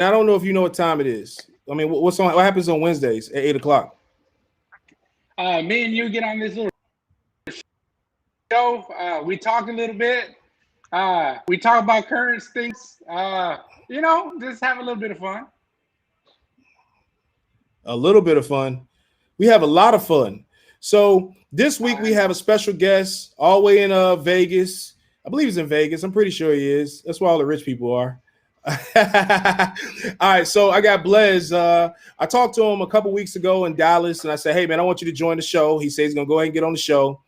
I don't know if you know what time it is. I mean, what happens on Wednesdays at 8 o'clock? Me and you get on this little show. We talk a little bit. We talk about current things. Just have a little bit of fun. A little bit of fun. We have a lot of fun. So this week we have a special guest all the way in Vegas. I believe he's in Vegas. I'm pretty sure he is. That's where all the rich people are. All right, so I got Blez. I talked to him a couple weeks ago in Dallas, and I said, "Hey, man, I want you to join the show." He says he's gonna go ahead and get on the show.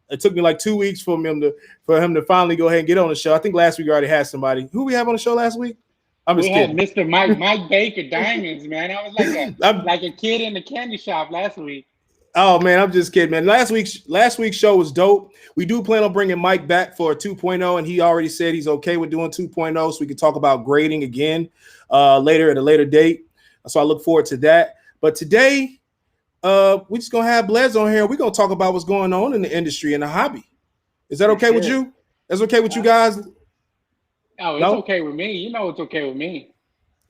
It took me like 2 weeks for him to finally go ahead and get on the show. I think last week we already had somebody. Who we have on the show last week? We had Mr. Mike Baker Diamonds, man. I was like a kid in the candy shop last week. Oh man, I'm just kidding, man. Last week's show was dope. We do plan on bringing Mike back for a 2.0, and he already said he's okay with doing 2.0, so we can talk about grading again later at a later date. So I look forward to that. But today, we're just gonna have Blez on here. We're gonna talk about what's going on in the industry and the hobby. Is that okay with you? That's okay with you guys? Oh, it's okay with me. You know it's okay with me.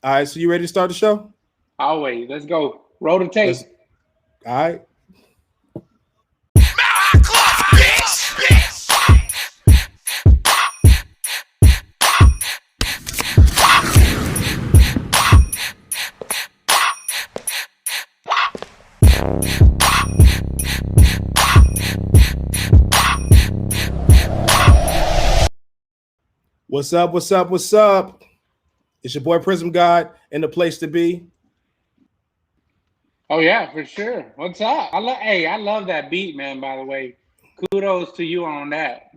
All right, so you ready to start the show? Always. Let's go. Roll the tape. All right. What's up? What's up? What's up? It's your boy Prism God and the place to be. Oh yeah, for sure. What's up? I love that beat, man. By the way, kudos to you on that.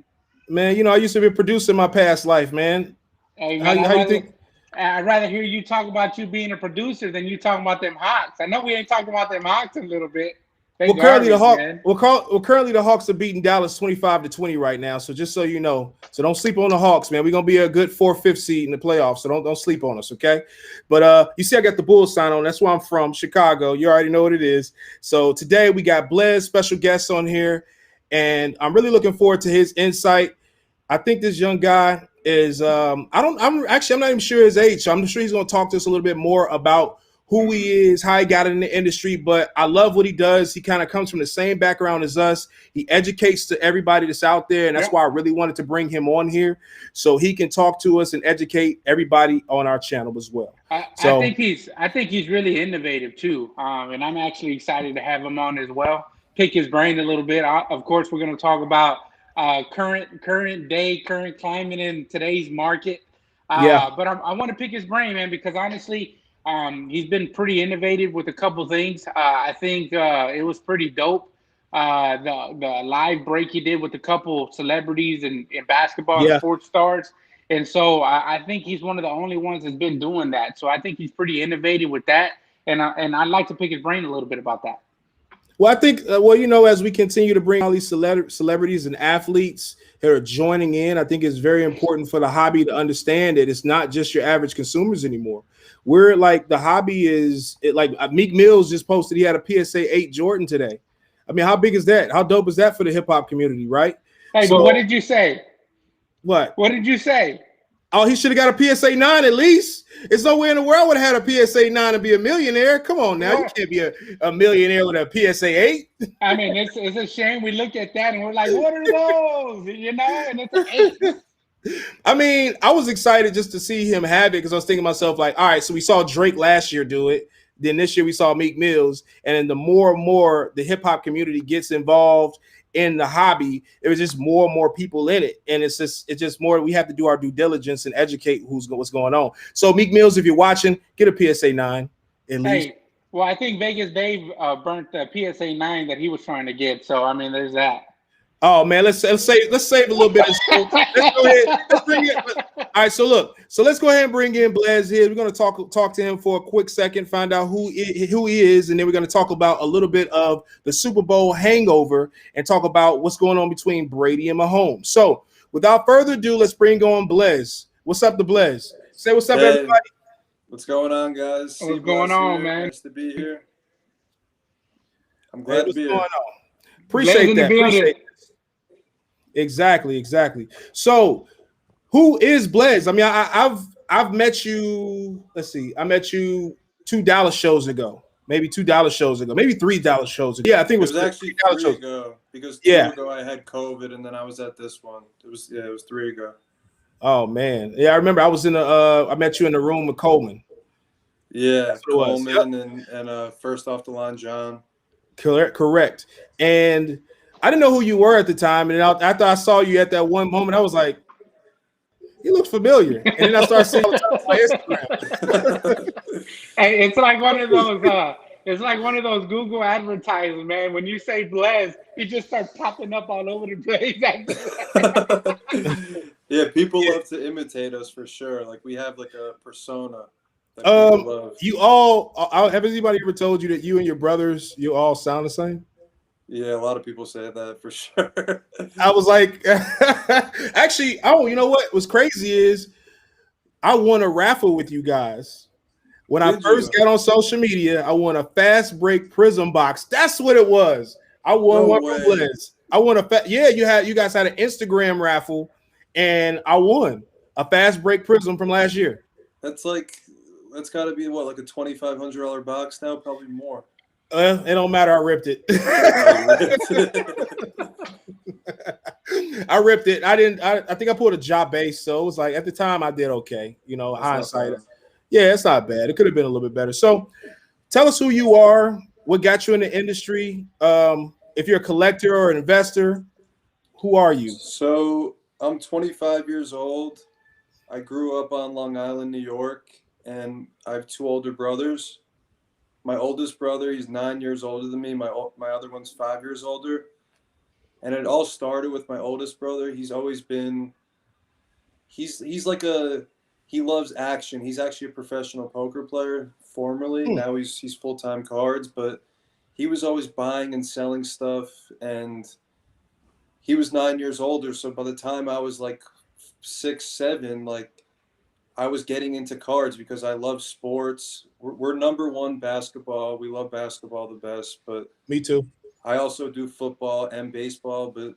Man, you know I used to be a producer in my past life, man. Hey, man, how you think? I'd rather hear you talk about you being a producer than you talking about them Hawks. I know we ain't talking about them Hawks in a little bit. Currently the Hawks are beating Dallas 25-20 right now. So just so you know, so don't sleep on the Hawks, man. We're gonna be a good 4th, 5th seed in the playoffs. So don't sleep on us, okay? But you see, I got the Bulls sign on. That's where I'm from, Chicago. You already know what it is. So today we got Blez, special guests on here, and I'm really looking forward to his insight. I think this young guy is I'm not even sure his age. So I'm sure he's gonna talk to us a little bit more about who he is, how he got in the industry, but I love what he does. He kind of comes from the same background as us. He educates to everybody that's out there, and that's why I really wanted to bring him on here so he can talk to us and educate everybody on our channel as well. I think he's really innovative too, and I'm actually excited to have him on as well. Pick his brain a little bit. Of course, we're going to talk about current climate in today's market. But I want to pick his brain, man, because honestly, he's been pretty innovative with a couple things. I think it was pretty dope. The live break he did with a couple celebrities in basketball and sports stars. And so I think he's one of the only ones that's been doing that. So I think he's pretty innovative with that. And I'd like to pick his brain a little bit about that. Well, I think, as we continue to bring all these celebrities and athletes that are joining in, I think it's very important for the hobby to understand that it's not just your average consumers anymore. We're like, the hobby is like Meek Mills just posted he had a PSA 8 Jordan today. I mean, how big is that? How dope is that for the hip hop community, right? Hey, but what did you say? What did you say? Oh, he should have got a PSA 9 at least. There's nowhere in the world would have had a PSA 9 and be a millionaire. Come on now. You can't be a millionaire with a PSA 8. I mean, it's a shame we look at that and we're like, what are those? And it's an 8. I mean, I was excited just to see him have it because I was thinking to myself, like, all right, so we saw Drake last year do it. Then this year we saw Meek Mills. And then the more and more the hip hop community gets involved in the hobby, it was just more and more people in it. And it's just more, we have to do our due diligence and educate what's going on. So Meek Mills, if you're watching, get a PSA 9 at least. Hey, well, I think Vegas Dave burnt the PSA 9 that he was trying to get. So, I mean, there's that. Oh man, let's save a little bit of scope. Let's go ahead. Let's bring it. All right, so let's go ahead and bring in Blez here. We're gonna talk to him for a quick second, find out who he is, and then we're gonna talk about a little bit of the Super Bowl hangover and talk about what's going on between Brady and Mahomes. So without further ado, let's bring on Blez. What's up, the Blez? Say what's up, everybody. What's going on, guys? What's going on, man? Nice to be here. I'm glad to be here. Appreciate that. Exactly. So, who is Blez? I mean, I've met you. Let's see. I met you $2 shows ago. Maybe $2 shows ago. Maybe $3 shows ago. Yeah, I think It was actually $3 three shows. ago because Yeah. 2 ago I had COVID and then I was at this one. It was 3 ago. Oh man. Yeah, I remember I was in the I met you in the room with Coleman. Yeah, Coleman yep. and first off the line, John. Correct. And I didn't know who you were at the time. And after I saw you at that one moment, I was like, he looks familiar. And then I started seeing all the time on my Instagram. Hey, it's like one of those. It's like one of those Google advertisements, man. When you say Blez, it just starts popping up all over the place. Yeah, people love to imitate us for sure. Like we have like a persona that people love. You all have anybody ever told you that you and your brothers, you all sound the same? Yeah, a lot of people say that for sure. I was like, actually, you know what was crazy is I won a raffle with you guys. When I first got on social media, I won a fast break Prism box. That's what it was. I won one from Blez. I won you guys had an Instagram raffle, and I won a fast break Prism from last year. That's got to be what, like a $2,500 box now, probably more. It don't matter. I ripped it. I ripped it. I think I pulled a job base, so it was like at the time I did okay. You know, hindsight. Yeah, it's not bad. It could have been a little bit better. So, tell us who you are. What got you in the industry? If you're a collector or an investor, who are you? So I'm 25 years old. I grew up on Long Island, New York, and I have 2 older brothers. My oldest brother, he's 9 years older than me. My other one's 5 years older. And it all started with my oldest brother. He's always been, he loves action. He's actually a professional poker player formerly. Now he's full-time cards, but he was always buying and selling stuff. And he was 9 years older. So by the time I was like 6, 7, like I was getting into cards because I love sports. We're number one basketball. We love basketball the best, but me too. I also do football and baseball, but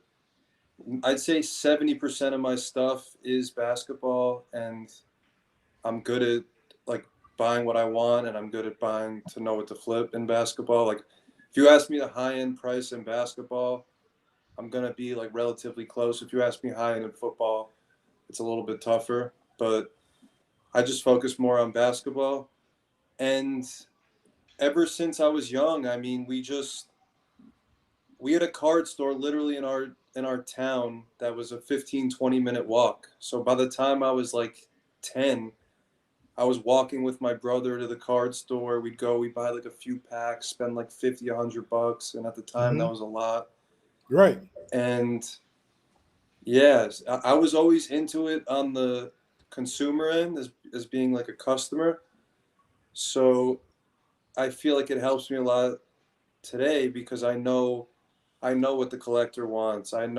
I'd say 70% of my stuff is basketball, and I'm good at like buying what I want, and I'm good at buying to know what to flip in basketball. Like if you ask me the high-end price in basketball, I'm going to be like relatively close. If you ask me high-end in football, it's a little bit tougher, but I just focus more on basketball. And ever since I was young, I mean, we had a card store literally in our town that was a 15-20 minute walk. So by the time I was like 10, I was walking with my brother to the card store. We'd buy like a few packs, spend like $50, $100, and at the time that was a lot. Right. And yes, I was always into it on the consumer end as being like a customer. So I feel like it helps me a lot today because I know what the collector wants. I've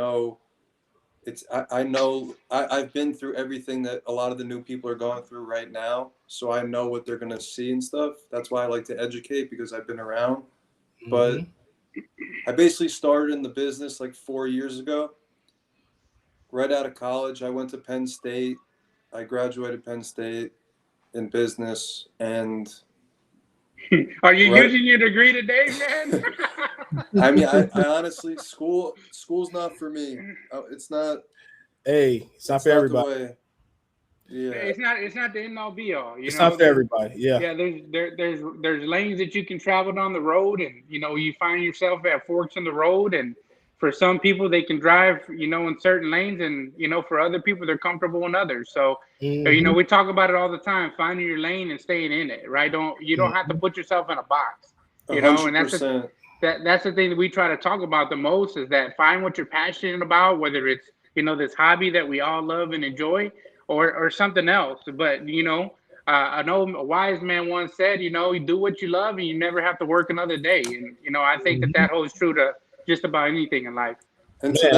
been through everything that a lot of the new people are going through right now. So I know what they're going to see and stuff. That's why I like to educate, because I've been around. But I basically started in the business like 4 years ago. Right out of college, I went to Penn State. I graduated Penn State in business. And are you using your degree today, man? I mean, I honestly, school's not for me. It's not. Hey, it's not for everybody. Yeah, it's not the end all be all. It's not for everybody. Yeah. Yeah, there's lanes that you can travel down the road, and you find yourself at forks in the road. And for some people, they can drive in certain lanes, and for other people, they're comfortable in others. So we talk about it all the time: finding your lane and staying in it. Right? You don't have to put yourself in a box. 100%. And that's the thing that we try to talk about the most, is that find what you're passionate about, whether it's this hobby that we all love and enjoy, or something else. But an old wise man once said, you do what you love and you never have to work another day. And I think that holds true to just about anything in life. And to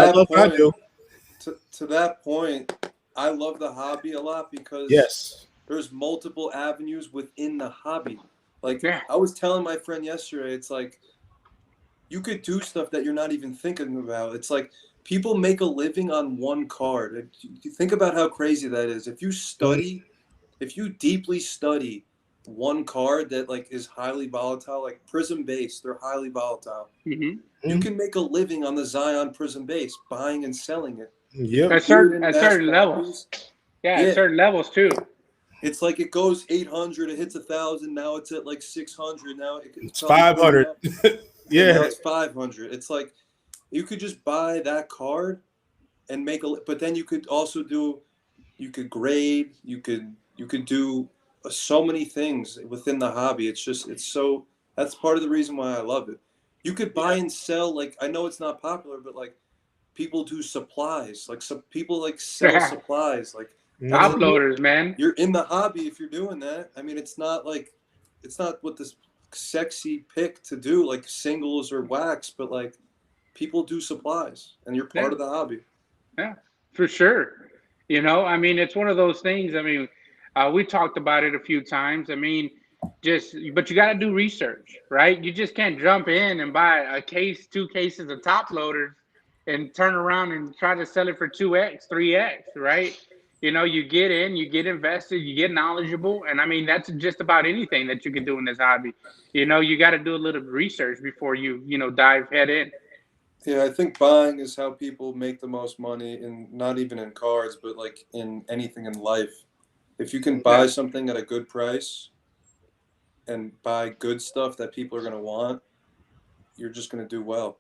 that point, I love the hobby a lot because there's multiple avenues within the hobby. Like I was telling my friend yesterday, it's like you could do stuff that you're not even thinking about. It's like people make a living on one card. You think about how crazy that is. If you study if you deeply study one card that like is highly volatile, like Prism base, they're highly volatile. Mm-hmm. You can make a living on the Zion Prism base, buying and selling it. Yep. At certain levels. Yeah, at certain levels too. It's like it goes 800, it hits 1,000. Now it's at like 600. Now it's 500. Yeah, now it's 500. It's like you could just buy that card and make a. But then you could also do, you could grade, you could do so many things within the hobby. It's so that's part of the reason why I love it. You could buy and sell, like, I know it's not popular, but like people do supplies, like some people like sell supplies, like top loaders, man. You're in the hobby if you're doing that. I mean, it's not what this sexy pick to do, like singles or wax, but like people do supplies and you're part of the hobby. Yeah, for sure. You know, I mean, it's one of those things. I mean, we talked about it a few times. I mean, but you got to do research, right? You just can't jump in and buy a case, 2 cases of top loaders and turn around and try to sell it for 2x, 3x, right? You know, you get in, you get invested, you get knowledgeable. And I mean, that's just about anything that you can do in this hobby. You know, you got to do a little research before you dive head in. Yeah, I think buying is how people make the most money, and not even in cards, but like in anything in life. If you can buy something at a good price and buy good stuff that people are going to want, you're just going to do well.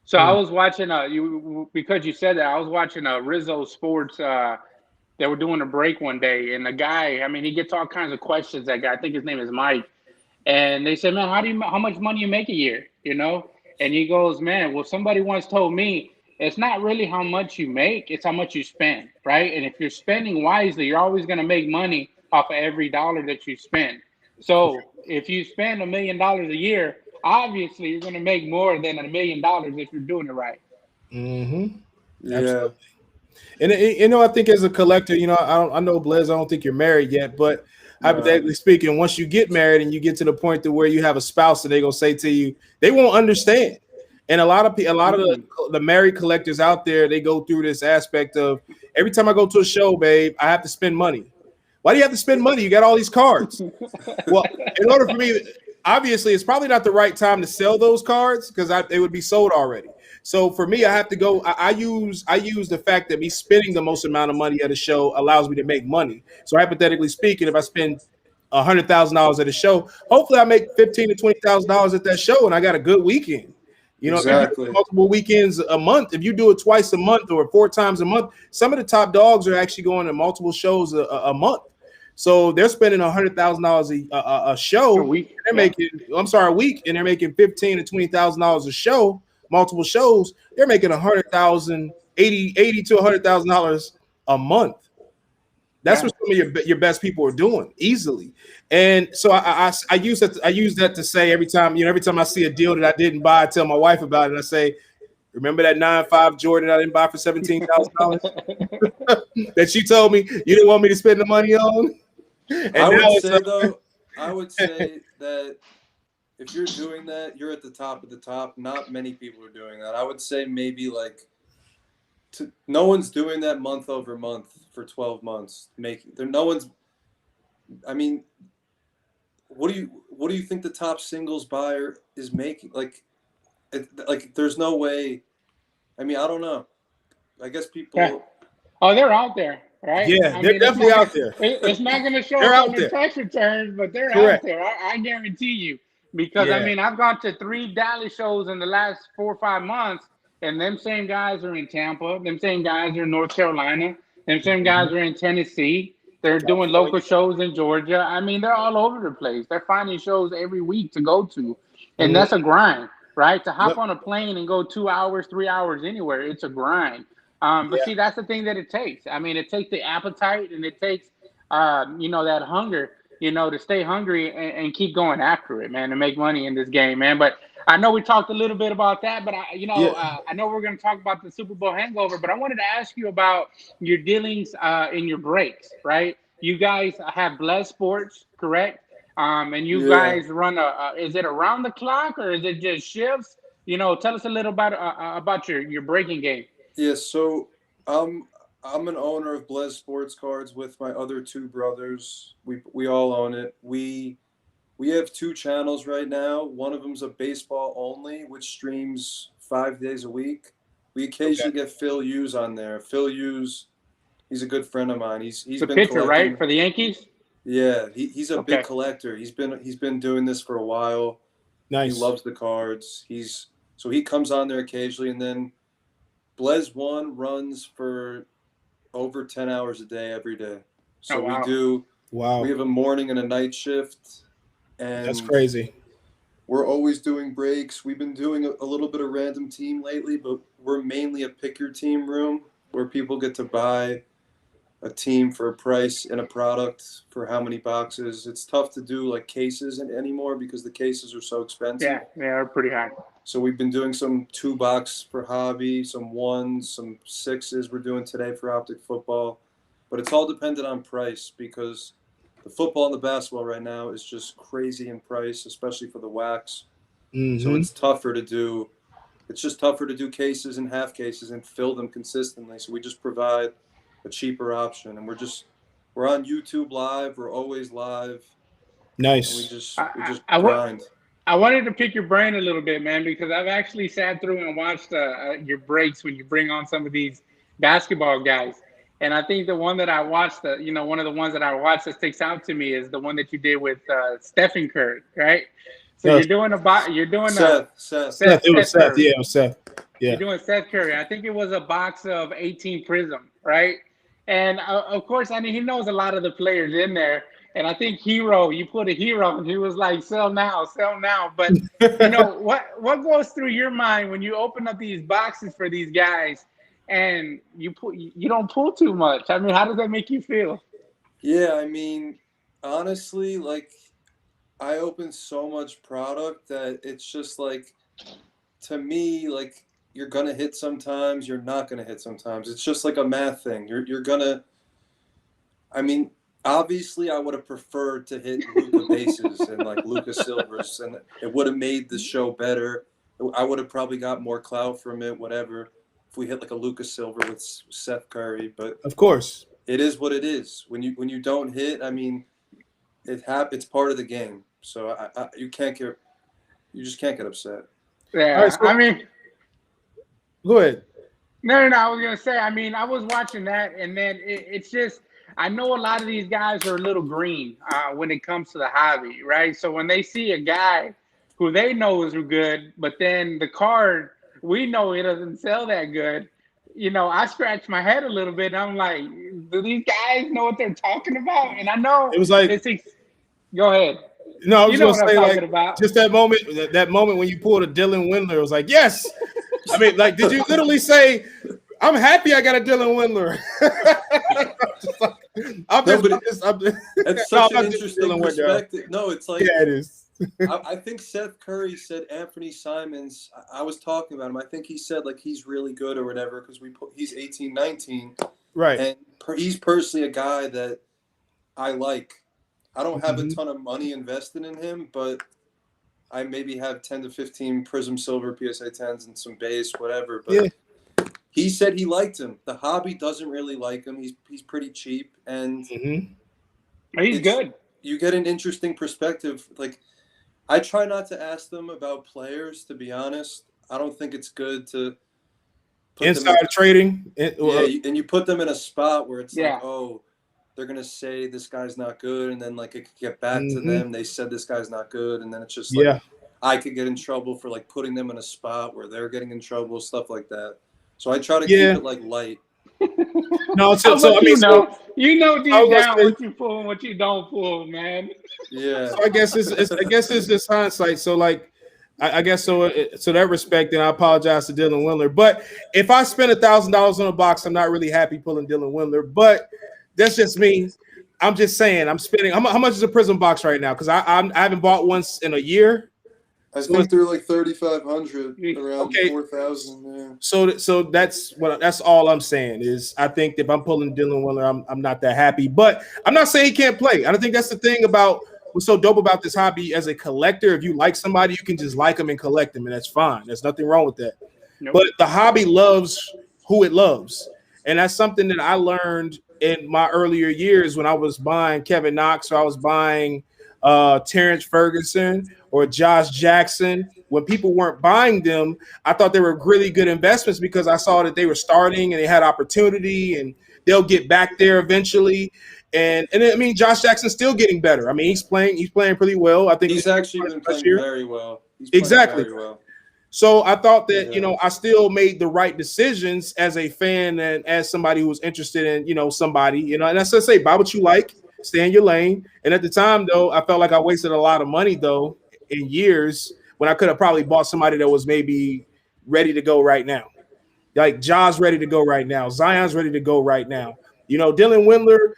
So I was watching because you said that, I was watching Rizzo Sports. They were doing a break one day, and the guy, I mean, he gets all kinds of questions. That guy, I think his name is Mike, and they said, "Man, how much money you make a year?" You know, and he goes, "Man, well, somebody once told me it's not really how much you make; it's how much you spend, right? And if you're spending wisely, you're always going to make money off of every dollar that you spend. So if you spend $1 million a year, obviously you're going to make more than $1 million if you're doing it right." Mm-hmm. Yeah. Absolutely. And I think as a collector, I know Blez, I don't think you're married yet, but hypothetically speaking, once you get married and you get to the point to where you have a spouse and they're gonna say to you, they won't understand. And a lot of the married collectors out there, they go through this aspect of, every time I go to a show, babe, I have to spend money. Why do you have to spend money? You got all these cards. Well, in order for me, obviously, it's probably not the right time to sell those cards because they would be sold already. So for me, I have to go. I use the fact that me spending the most amount of money at a show allows me to make money. So hypothetically speaking, if I spend $100,000 at a show, hopefully I make $15,000 to $20,000 at that show, and I got a good weekend. Exactly. Multiple weekends a month. If you do it twice a month or 4 times a month, some of the top dogs are actually going to multiple shows a month. So they're spending $100,000 a show. A week. They're making, a week, and they're making $15,000 to $20,000 a show. Multiple shows, they're making $100,000, $80,000 to $100,000 a month. That's what some of your best people are doing easily. And so I use that to say every time I see a deal that I didn't buy, I tell my wife about it. I say, remember that 9.5 Jordan I didn't buy for $17,000 that you told me you didn't want me to spend the money on? And I would say that if you're doing that, you're at the top of the top. Not many people are doing that. I would say maybe no one's doing that month over month for 12 months. I mean, what do you think the top singles buyer is making? There's no way. I mean, I don't know. I guess people. Yeah. Oh, they're out there, right? Yeah, they're definitely out there. It's not going to show up on the tax returns, but they're out there. I guarantee you. Because, I mean, I've gone to 3 Dallas shows in the last 4 or 5 months, and them same guys are in Tampa. Them same guys are in North Carolina. Them same guys are in Tennessee. They're doing local shows in Georgia. I mean, they're all over the place. They're finding shows every week to go to. And that's a grind, right? To hop on a plane and go 2 hours, 3 hours anywhere, it's a grind. But see, that's the thing that it takes. I mean, it takes the appetite, and it takes, that hunger, to stay hungry and keep going after it, man, to make money in this game, man. But I know we talked a little bit about that, but I know we're going to talk about the Super Bowl hangover, but I wanted to ask you about your dealings in your breaks, right? You guys have Blez Sports, correct? And you guys run is it around the clock or is it just shifts? Tell us a little about your breaking game. Yeah, so I'm an owner of Blez Sports Cards with my other two brothers. We all own it. We have two channels right now. One of them's a baseball only, which streams 5 days a week. We occasionally get Phil Hughes on there. Phil Hughes, he's a good friend of mine. He's the been pitcher, collecting, right, for the Yankees. Yeah, he's a big collector. He's been doing this for a while. Nice. He loves the cards. So he comes on there occasionally, and then Blez One runs for over 10 hours a day every day. So we do. Wow. We have a morning and a night shift, and that's crazy. We're always doing breaks. We've been doing a little bit of random team lately, but we're mainly a pick your team room where people get to buy a team for a price and a product for how many boxes. It's tough to do like cases anymore because the cases are so expensive. Yeah, they are pretty high. So we've been doing some 2-box for hobby, some 1s, some 6s we're doing today for optic football. But it's all dependent on price because the football and the basketball right now is just crazy in price, especially for the wax. Mm-hmm. So it's tougher to do. It's just tougher to do cases and half cases and fill them consistently. So we just provide a cheaper option, and we're on YouTube Live. We're always live. Nice. And we just grind. I wanted to pick your brain a little bit, man, because I've actually sat through and watched your breaks when you bring on some of these basketball guys. And I think the one that I watched, one of the ones that I watched that sticks out to me is the one that you did with Stephen Curry, right? So you're doing Seth. It was Seth. Yeah, it was Seth. Yeah. You're doing Seth Curry. I think it was a box of 18 Prism, right? And of course, I mean, he knows a lot of the players in there. And I think you put a Hero, and he was like, sell now. But what goes through your mind when you open up these boxes for these guys and you don't pull too much? I mean, how does that make you feel? Yeah, I mean, honestly, like, I open so much product that it's just like, to me, like, you're gonna hit sometimes, you're not gonna hit sometimes. It's just like a math thing. You're gonna. I mean, obviously, I would have preferred to hit Luka bases and like Luka Silvers, and it would have made the show better. I would have probably got more clout from it, whatever, if we hit like a Luka Silver with Seth Curry. But of course, it is what it is. When you don't hit, I mean, it's part of the game. So you just can't get upset. Yeah, right, so, I mean, go ahead. No. I was gonna say. I mean, I was watching that, and then it's just. I know a lot of these guys are a little green when it comes to the hobby, right? So when they see a guy who they know is good, but then the card, we know it doesn't sell that good, I scratch my head a little bit. And I'm like, do these guys know what they're talking about? And I know it was like, go ahead. No, I was going to say, like, just that moment when you pulled a Dylan Windler, it was like, yes. I mean, like, did you literally say, I'm happy I got a Dylan Windler? That's such an interesting perspective. No, it's like, yeah, it is. I think Seth Curry said Anthony Simons. I was talking about him. I think he said like he's really good or whatever because he's 18, 19. Right. And he's personally a guy that I like. I don't have a ton of money invested in him, but I maybe have 10 to 15 Prism Silver PSA 10s and some base, whatever. But yeah. He said he liked him. The hobby doesn't really like him. He's pretty cheap, and he's good. You get an interesting perspective. Like, I try not to ask them about players, to be honest. I don't think it's good to put inside trading. And you put them in a spot where it's like, oh, they're gonna say this guy's not good, and then like it could get back to them. They said this guy's not good, and then it's just like I could get in trouble for like putting them in a spot where they're getting in trouble, stuff like that. So I try to keep it like light. No, so I mean, deep down what you pull and what you don't pull, man. Yeah. So I guess it's just hindsight. So like, I guess so that respect, and I apologize to Dylan Windler. But if I spend $1,000 on a box, I'm not really happy pulling Dylan Windler. But that's just me. I'm just saying I'm spending. How much is a Prism box right now? Because I haven't bought one in a year. I think they're like 3,500, around 4,000. Yeah. So that's all I'm saying is I think if I'm pulling Dylan Windler, I'm not that happy. But I'm not saying he can't play. I don't think that's the thing about what's so dope about this hobby as a collector. If you like somebody, you can just like them and collect them, and that's fine. There's nothing wrong with that. Nope. But the hobby loves who it loves. And that's something that I learned in my earlier years when I was buying Kevin Knox, or I was buying Terrence Ferguson or Josh Jackson. When people weren't buying them, I thought they were really good investments because I saw that they were starting and they had opportunity and they'll get back there eventually. And I mean, Josh Jackson's still getting better. I mean, he's playing pretty well. I think he's actually been playing very well. He's exactly. Very well. So I thought that, I still made the right decisions as a fan and as somebody who was interested in, somebody, and that's to say, buy what you like, stay in your lane. And at the time, though, I felt like I wasted a lot of money, though, in years when I could have probably bought somebody that was maybe ready to go right now. Like Ja's ready to go right now. Zion's ready to go right now. Dylan Windler,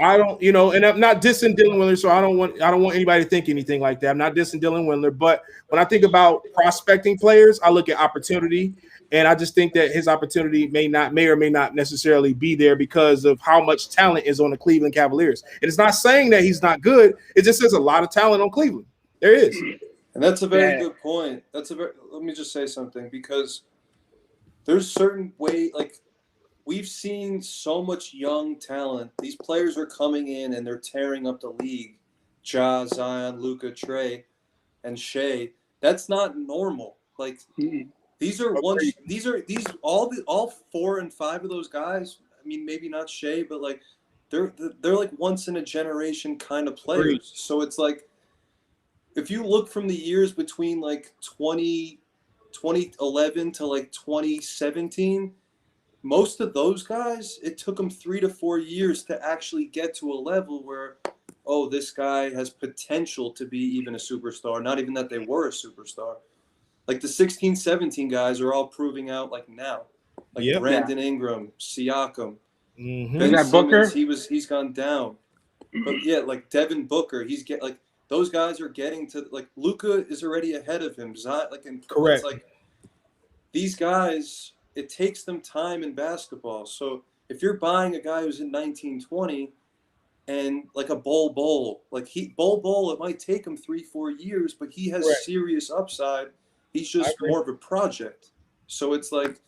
I don't, and I'm not dissing Dylan Windler, so I don't want anybody to think anything like that. I'm not dissing Dylan Windler, but when I think about prospecting players, I look at opportunity, and I just think that his opportunity may or may not necessarily be there because of how much talent is on the Cleveland Cavaliers. And it's not saying that he's not good. It just says a lot of talent on Cleveland. There is. And that's a very good point. Let me just say something, because there's certain way, like, we've seen so much young talent. These players are coming in and they're tearing up the league. Ja, Zion, Luka, Trey, and Shea. That's not normal. Like, these are all 4 and 5 of those guys. I mean, maybe not Shea, but like they're like once in a generation kind of players. Great. So it's like, if you look from the years between like 2011 to like 2017, most of those guys, it took them 3 to 4 years to actually get to a level where, oh, this guy has potential to be even a superstar. Not even that they were a superstar. Like the 16, 17 guys are all proving out like now. Like Brandon Ingram, Siakam, Ben Simmons, Booker? He's gone down. But yeah, like Devin Booker, those guys are getting to, like, Luka is already ahead of him. Correct. It's like these guys, it takes them time in basketball. So if you're buying a guy who's in 1920 and like a Bol, like Bol, it might take him 3-4 years, but he has serious upside. He's just more of a project. So it's like,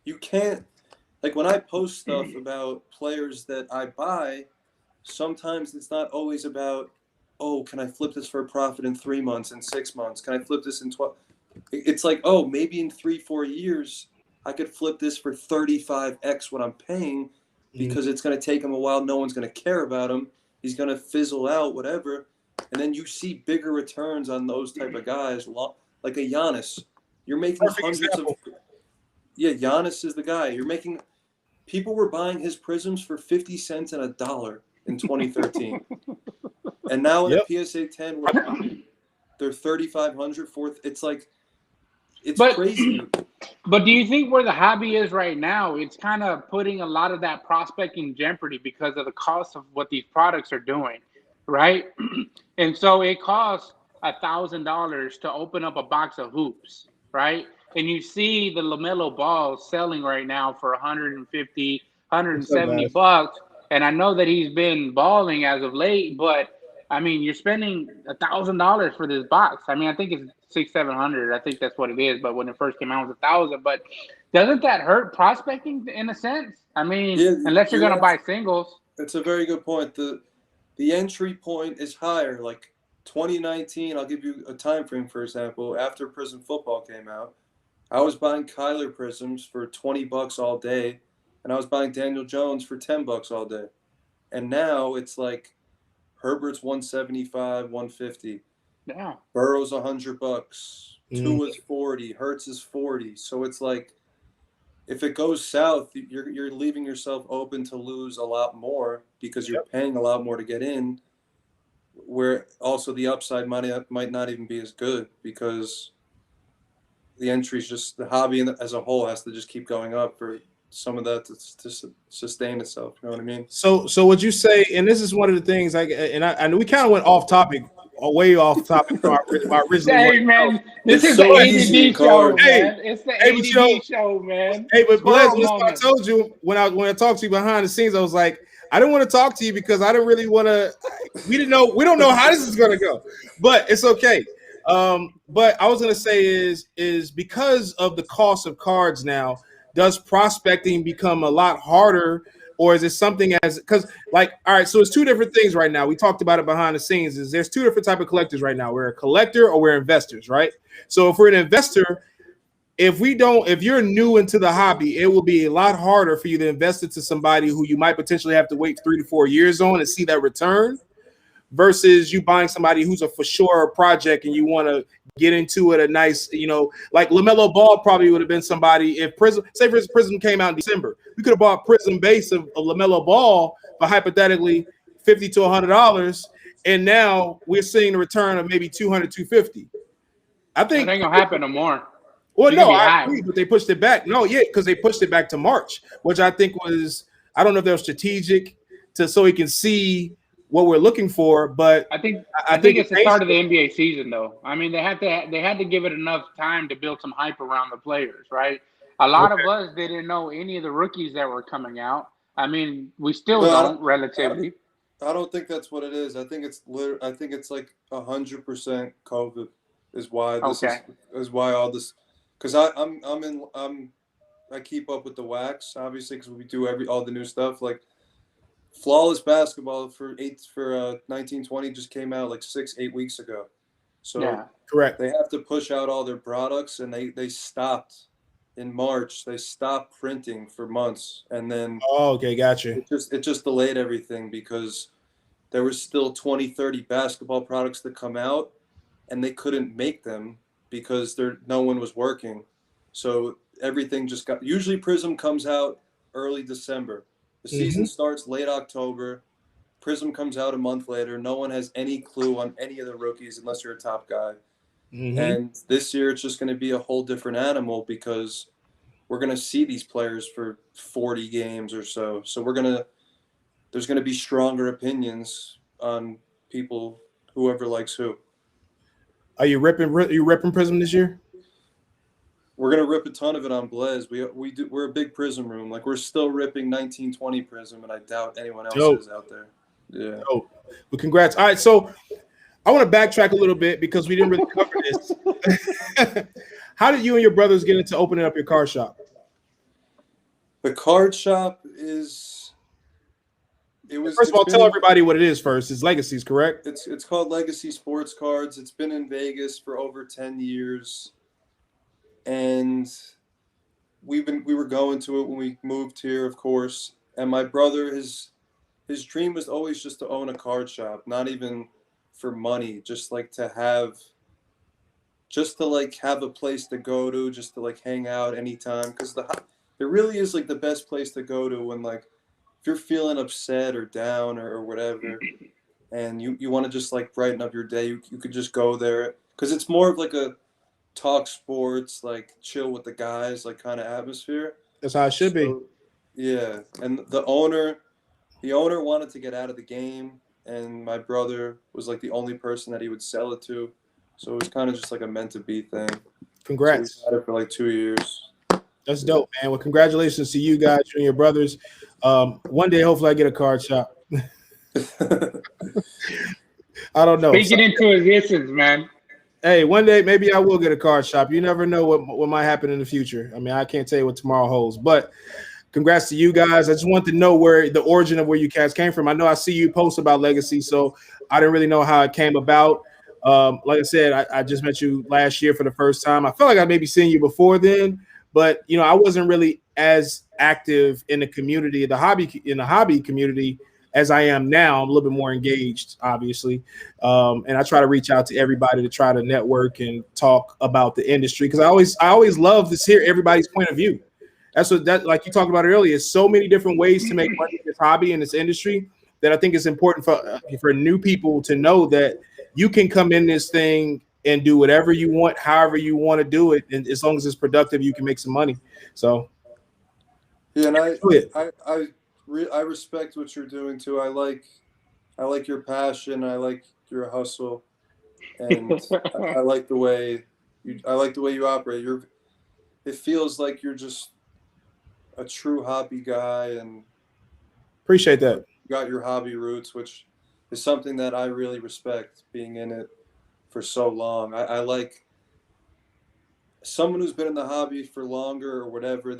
you can't, like, when I post stuff about players that I buy, sometimes it's not always about, oh, can I flip this for a profit in 3 months, in 6 months? Can I flip this in 12? It's like, oh, maybe in 3-4 years, I could flip this for 35x what I'm paying, because it's going to take him a while. No one's going to care about him. He's going to fizzle out, whatever. And then you see bigger returns on those type of guys, like a Giannis. You're making hundreds of. Yeah, Giannis is the guy. People were buying his prisms for 50 cents and $1 in 2013. And now in a PSA 10, they're 3,500 fourth. It's like, it's crazy. But do you think where the hobby is right now, it's kind of putting a lot of that prospect in jeopardy because of the cost of what these products are doing, right? And so it costs $1,000 to open up a box of hoops, right? And you see the LaMelo Ball selling right now for 150, 170 bucks. And I know that he's been balling as of late, but I mean, you're spending $1,000 for this box. I mean, I think it's $600-700. I think that's what it is. But when it first came out, it was $1,000. But doesn't that hurt prospecting in a sense? I mean, unless you're going to buy singles. It's a very good point. The entry point is higher. Like 2019, I'll give you a time frame, for example. After Prism football came out, I was buying Kyler Prisms for $20 all day, and I was buying Daniel Jones for $10 all day. And now it's like Herbert's 175, 150. Yeah. Burrow's $100. Tua's 40. Hurts is 40. So it's like, if it goes south, you're leaving yourself open to lose a lot more because you're paying a lot more to get in. Where also the upside might not even be as good because the entry's just, the hobby as a whole has to just keep going up for some of that to sustain itself. You know what I mean? So would you say, and this is one of the things, I know we kind of went off topic, way off topic from our original. Hey man, this is the ADD show, man. It's the ADD show, man. Hey, but Blez, I told you when I talked to you behind the scenes, I was like, I didn't want to talk to you because I didn't really want to. We don't know how this is going to go, but it's okay. But I was going to say is because of the cost of cards now, does prospecting become a lot harder, or is it something as because like all right, so it's two different things right now. We talked about it behind the scenes. Is there's two different type of collectors right now. We're a collector or we're investors, right? So if we're an investor, if you're new into the hobby, it will be a lot harder for you to invest into somebody who you might potentially have to wait 3 to 4 years on and see that return versus you buying somebody who's a for sure project and you want to get into it a nice, like LaMelo Ball probably would have been somebody if Prism, say for instance, Prism came out in December. We could have bought Prism base of LaMelo Ball for hypothetically $50 to $100, and now we're seeing the return of maybe 200, 250. I think it ain't gonna happen no more. Well, no, I agree, but they pushed it back. No, yeah, because they pushed it back to March, which I think was, I don't know if they're strategic so he can see what we're looking for, but I think it's the start of the NBA season, though. I mean, they had to give it enough time to build some hype around the players, right? A lot of us didn't know any of the rookies that were coming out. I mean, we still don't relatively. I don't think that's what it is. I think it's like 100% COVID is why this is why all this. Because I keep up with the wax, obviously, because we do all the new stuff. Like Flawless Basketball for 1920 just came out like 6-8 weeks ago. So yeah, correct. They have to push out all their products, and they stopped in March. They stopped printing for months, and then gotcha. It just delayed everything because there was still 20, 30 basketball products that come out, and they couldn't make them because no one was working. So everything just usually Prism comes out early December. The season starts late October. Prism comes out a month later. No one has any clue on any of the rookies unless you're a top guy. And this year it's just going to be a whole different animal because we're going to see these players for 40 games or so. So there's going to be stronger opinions on people, whoever likes who. Are you ripping Prism this year? We're gonna rip a ton of it on Blez. We're a big Prism room. Like we're still ripping 1920 Prism, and I doubt anyone else is out there. Yeah. Well, congrats. All right, so I want to backtrack a little bit because we didn't really cover this. How did you and your brothers get into opening up your card shop? The card shop is. First of all, tell everybody what it is first. It's Legacies, correct? It's called Legacy Sports Cards. It's been in Vegas for over 10 years. And we were going to it when we moved here, of course. And my brother, his dream was always just to own a card shop, not even for money, just like to have a place to go to, just to like hang out anytime. Because it really is like the best place to go to when like if you're feeling upset or down or whatever, and you want to just like brighten up your day, you could just go there because it's more of like a talk sports, like chill with the guys, like kind of atmosphere. That's how it should be. Yeah, and the owner wanted to get out of the game, and my brother was like the only person that he would sell it to, so it was kind of just like a meant to be thing. Congrats. So we had it for like 2 years. That's dope, man. Well, congratulations to you guys and your brothers. One day, hopefully, I get a card shop. I don't know. Speaking into existence, man. Hey, one day maybe I will get a card shop. You never know what might happen in the future. I mean, I can't tell you what tomorrow holds. But congrats to you guys. I just want to know where the origin of where you cats came from. I know I see you post about Legacy, so I didn't really know how it came about. Like I said, I just met you last year for the first time. I felt like I maybe seen you before then, but I wasn't really as active in the community, the hobby community as I am now. I'm a little bit more engaged, obviously. And I try to reach out to everybody to try to network and talk about the industry. Cause I always love to hear everybody's point of view. That's like you talked about earlier, so many different ways to make money in this hobby, in this industry, that I think it's important for new people to know that you can come in this thing and do whatever you want, however you want to do it. And as long as it's productive, you can make some money. So. Yeah. And I respect what you're doing too. I like your passion. I like your hustle, and I like the way you operate. It feels like you're just a true hobby guy, and appreciate that. You got your hobby roots, which is something that I really respect. Being in it for so long, I like someone who's been in the hobby for longer or whatever.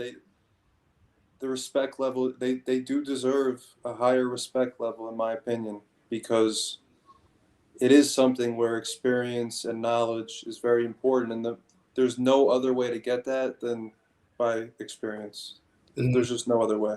the respect level, they do deserve a higher respect level, in my opinion, because it is something where experience and knowledge is very important, and there's no other way to get that than by experience. There's just no other way.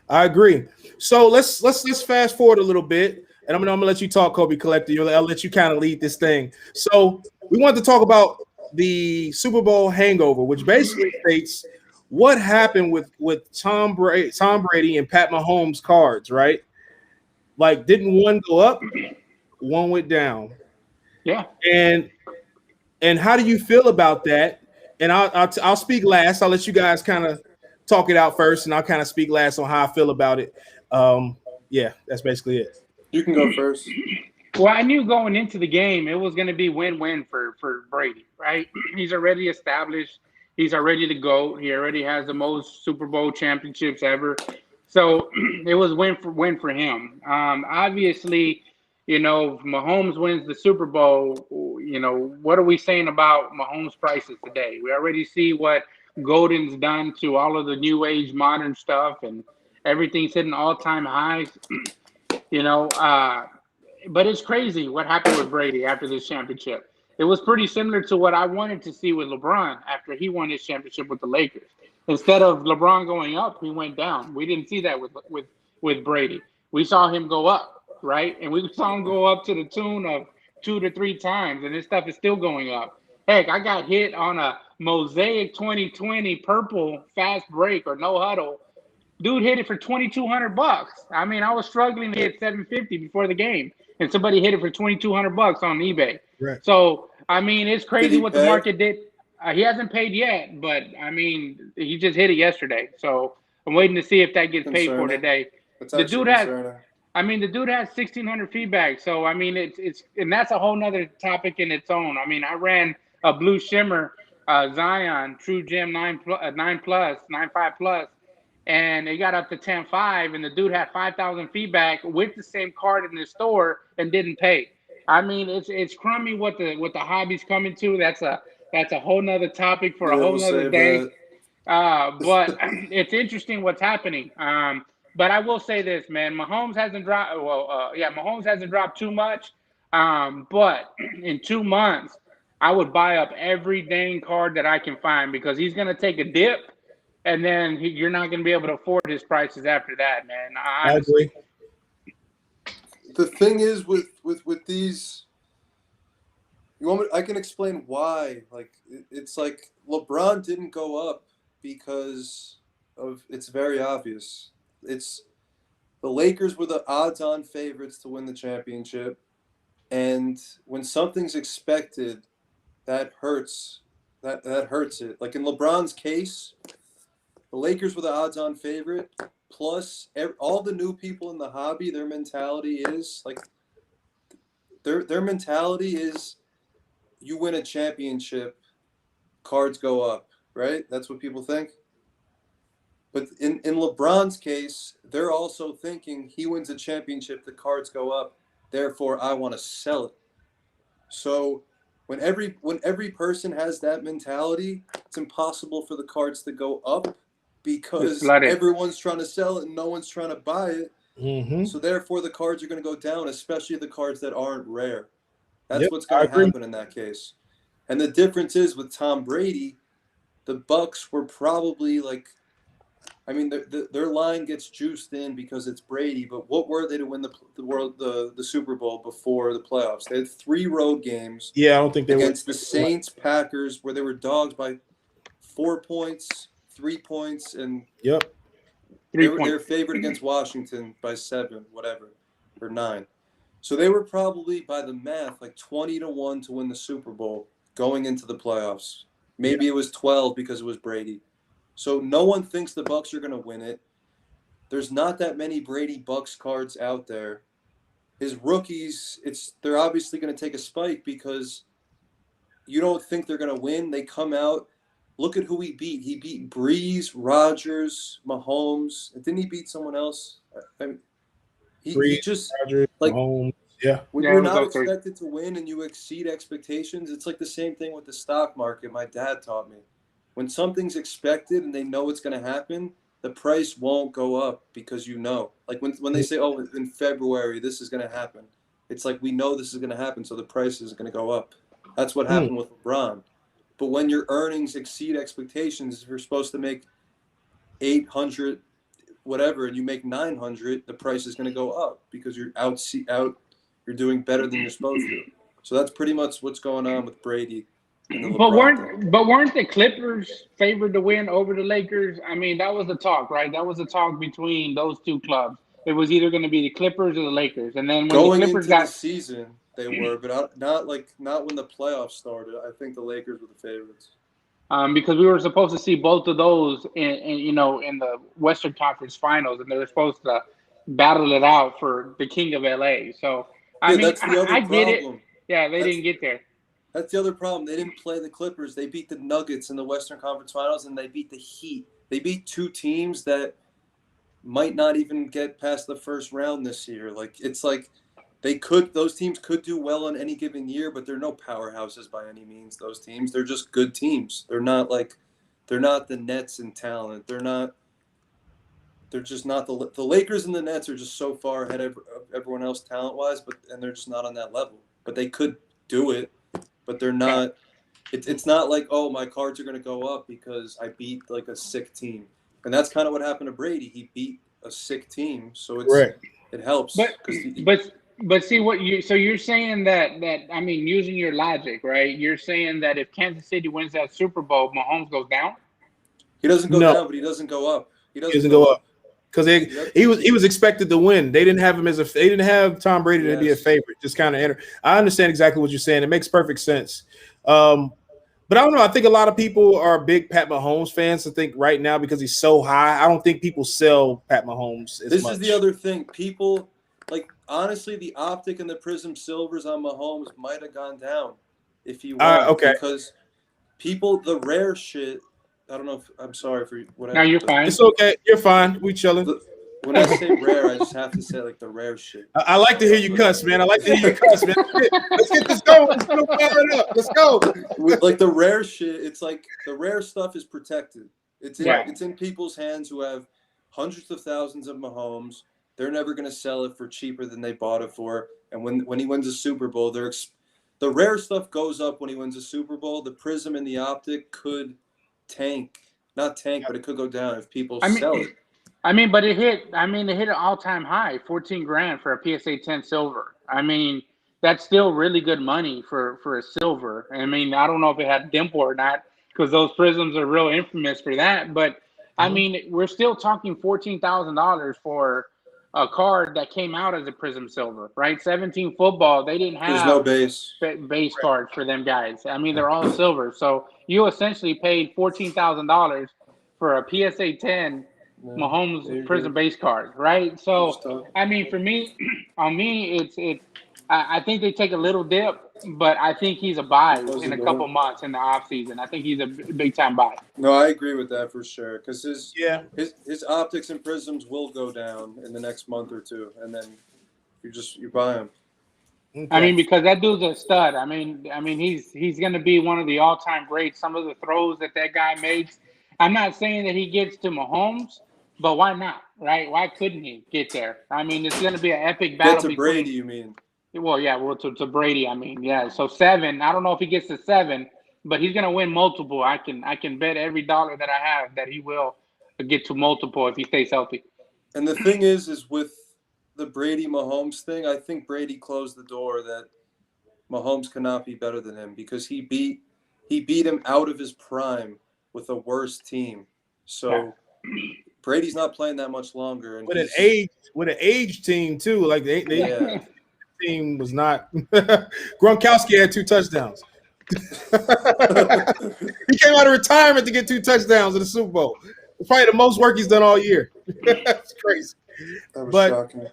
I agree. So let's fast forward a little bit, and I'm gonna let you talk, Kobe Collector. I'll let you kind of lead this thing. So we want to talk about the Super Bowl hangover, which basically states what happened with Tom Brady and Pat Mahomes cards, right? Like, didn't one go up, one went down? Yeah. And how do you feel about that? And I'll speak last. I'll let you guys kind of talk it out first, and I'll kind of speak last on how I feel about it. Yeah, that's basically it. You can go first. Well, I knew going into the game it was going to be win-win for Brady, right? He's already established. He's already the GOAT. He already has the most Super Bowl championships ever. So it was win for him. Obviously, if Mahomes wins the Super Bowl, what are we saying about Mahomes' prices today? We already see what Golden's done to all of the new age modern stuff, and everything's hitting all-time highs. But it's crazy what happened with Brady after this championship. It was pretty similar to what I wanted to see with LeBron after he won his championship with the Lakers. Instead of LeBron going up, he went down. We didn't see that with Brady. We saw him go up, right? And we saw him go up to the tune of 2 to 3 times, and this stuff is still going up. Heck, I got hit on a Mosaic 2020 purple fast break or no huddle. Dude hit it for $2,200. I mean, I was struggling to hit $750 before the game, and somebody hit it for $2,200 on eBay. Right. So, I mean, it's crazy what the pay? market did. He hasn't paid yet, but I mean, he just hit it yesterday. So I'm waiting to see if that gets paid for today. The dude has 1,600 feedback. So I mean, it's and that's a whole nother topic in its own. I mean, I ran a blue shimmer Zion True Gem 9.5 plus. And it got up to 10.5, and the dude had 5,000 feedback with the same card in the store and didn't pay. I mean, it's crummy what the hobby's coming to. That's a whole nother topic for a whole nother day. But it's interesting what's happening. But I will say this, man, Mahomes hasn't dropped. Mahomes hasn't dropped too much. But in 2 months, I would buy up every dang card that I can find because he's gonna take a dip. And then you're not going to be able to afford his prices after that, man. Honestly. I agree. The thing is with these, I can explain why. Like it's like LeBron didn't go up because of, it's very obvious. It's the Lakers were the odds-on favorites to win the championship, and when something's expected, that hurts. That hurts it. Like in LeBron's case, the Lakers were the odds-on favorite. Plus, all the new people in the hobby, their mentality is like, their mentality is, you win a championship, cards go up, right? That's what people think. But in LeBron's case, they're also thinking he wins a championship, the cards go up. Therefore, I want to sell it. So when every person has that mentality, it's impossible for the cards to go up, because everyone's trying to sell it and no one's trying to buy it. Mm-hmm. So therefore the cards are going to go down, especially the cards that aren't rare. That's what's going to happen in that case. And the difference is with Tom Brady, the Bucks were probably like, I mean, their line gets juiced in because it's Brady, but what were they to win the Super Bowl before the playoffs? They had 3 road games. Yeah, I don't think they against the Saints, Packers, where they were dogs by 4 points, 3 points, and they were favored against Washington by 7, whatever, or 9. So they were probably, by the math, like 20-1 to win the Super Bowl going into the playoffs. Maybe it was 12 because it was Brady. So no one thinks the Bucks are going to win it. There's not that many Brady Bucks cards out there. His rookies, they're obviously going to take a spike because you don't think they're going to win. They come out. Look at who he beat. He beat Breeze, Rodgers, Mahomes. Didn't he beat someone else? I mean, he just, Rodgers, like, Mahomes. Yeah. When you're not expected to win and you exceed expectations, it's like the same thing with the stock market. My dad taught me. When something's expected and they know it's going to happen, the price won't go up because like when they say, oh, in February this is going to happen, it's like we know this is going to happen, so the price is going to go up. That's what happened with LeBron. But when your earnings exceed expectations, if you're supposed to make 800 whatever and you make 900, the price is going to go up because you're you're doing better than you're supposed to. So that's pretty much what's going on with Brady. But weren't the Clippers favored to win over the Lakers? I mean, that was the talk, right? That was the talk between those two clubs. It was either going to be the Clippers or the Lakers. And then when going the Clippers into the season, they were, but not when the playoffs started. I think the Lakers were the favorites. Because we were supposed to see both of those in the Western Conference Finals, and they were supposed to battle it out for the King of LA. So I get it. Yeah, they didn't get there. That's the other problem. They didn't play the Clippers. They beat the Nuggets in the Western Conference Finals, and they beat the Heat. They beat two teams that might not even get past the first round this year. It's like those teams could do well in any given year, but they're no powerhouses by any means. Those teams, they're just good teams. They're not the Nets in talent. They're just not the Lakers and the Nets are just so far ahead of everyone else talent-wise, and they're just not on that level. But they could do it. But they're not. It's not like, oh, my cards are going to go up because I beat like a sick team, and that's kind of what happened to Brady. He beat a sick team, so it helps. But see what you're saying that I mean, using your logic, right? You're saying that if Kansas City wins that Super Bowl, Mahomes goes down. He doesn't go down, but he doesn't go up. He doesn't go up. Because he was expected to win. They didn't have him they didn't have Tom Brady to be a favorite. Just kind of enter. I understand exactly what you're saying. It makes perfect sense. But I don't know. I think a lot of people are big Pat Mahomes fans. I think right now because he's so high, I don't think people sell Pat Mahomes as much. This is the other thing. People honestly, the optic and the Prism silvers on Mahomes might have gone down if he won. Because the rare shit. I don't know if I'm sorry for whatever. No, you're fine. It's okay. You're fine. We chilling. When I say rare, I just have to say the rare shit. I like to hear you cuss, man. I like to hear you cuss, man. Let's get this going. Let's go fire it up. Let's go. With the rare shit, it's like the rare stuff is protected. It's in people's hands who have hundreds of thousands of Mahomes. They're never going to sell it for cheaper than they bought it for. And when he wins a Super Bowl, the rare stuff goes up when he wins a Super Bowl. The Prism and the optic could not tank, but it could go down if people sell it. But it hit an all-time high, $14,000 for a PSA 10 silver. I mean, that's still really good money for a silver. I mean, I don't know if it had dimple or not because those Prisms are real infamous for that. But I mean, we're still talking $14,000 for a card that came out as a Prism silver, right? 17 football, they didn't have no base cards for them guys. I mean, they're all silver. So you essentially paid $14,000 for a PSA 10 Mahomes Prism base card, right? So I mean, for me, I think they take a little dip, but I think he's a buy in a couple months in the off season. I think he's a big time buy. No, I agree with that for sure. Because his optics and Prisms will go down in the next month or two, and then you buy him. Okay. I mean, because that dude's a stud. I mean, he's going to be one of the all time greats. Some of the throws that guy makes. I'm not saying that he gets to Mahomes, but why not? Right? Why couldn't he get there? I mean, it's going to be an epic battle. Get to Brady, you mean? Well, yeah, to Brady, I mean, yeah. So 7. I don't know if he gets to 7, but he's gonna win multiple. I can bet every dollar that I have that he will get to multiple if he stays healthy. And the thing is with the Brady Mahomes thing, I think Brady closed the door that Mahomes cannot be better than him because he beat him out of his prime with a worse team. So Brady's not playing that much longer. And with an age team too, like they team was not. Gronkowski had 2 touchdowns. He came out of retirement to get 2 touchdowns in the Super Bowl. It's probably the most work he's done all year. That's crazy. That was shocking.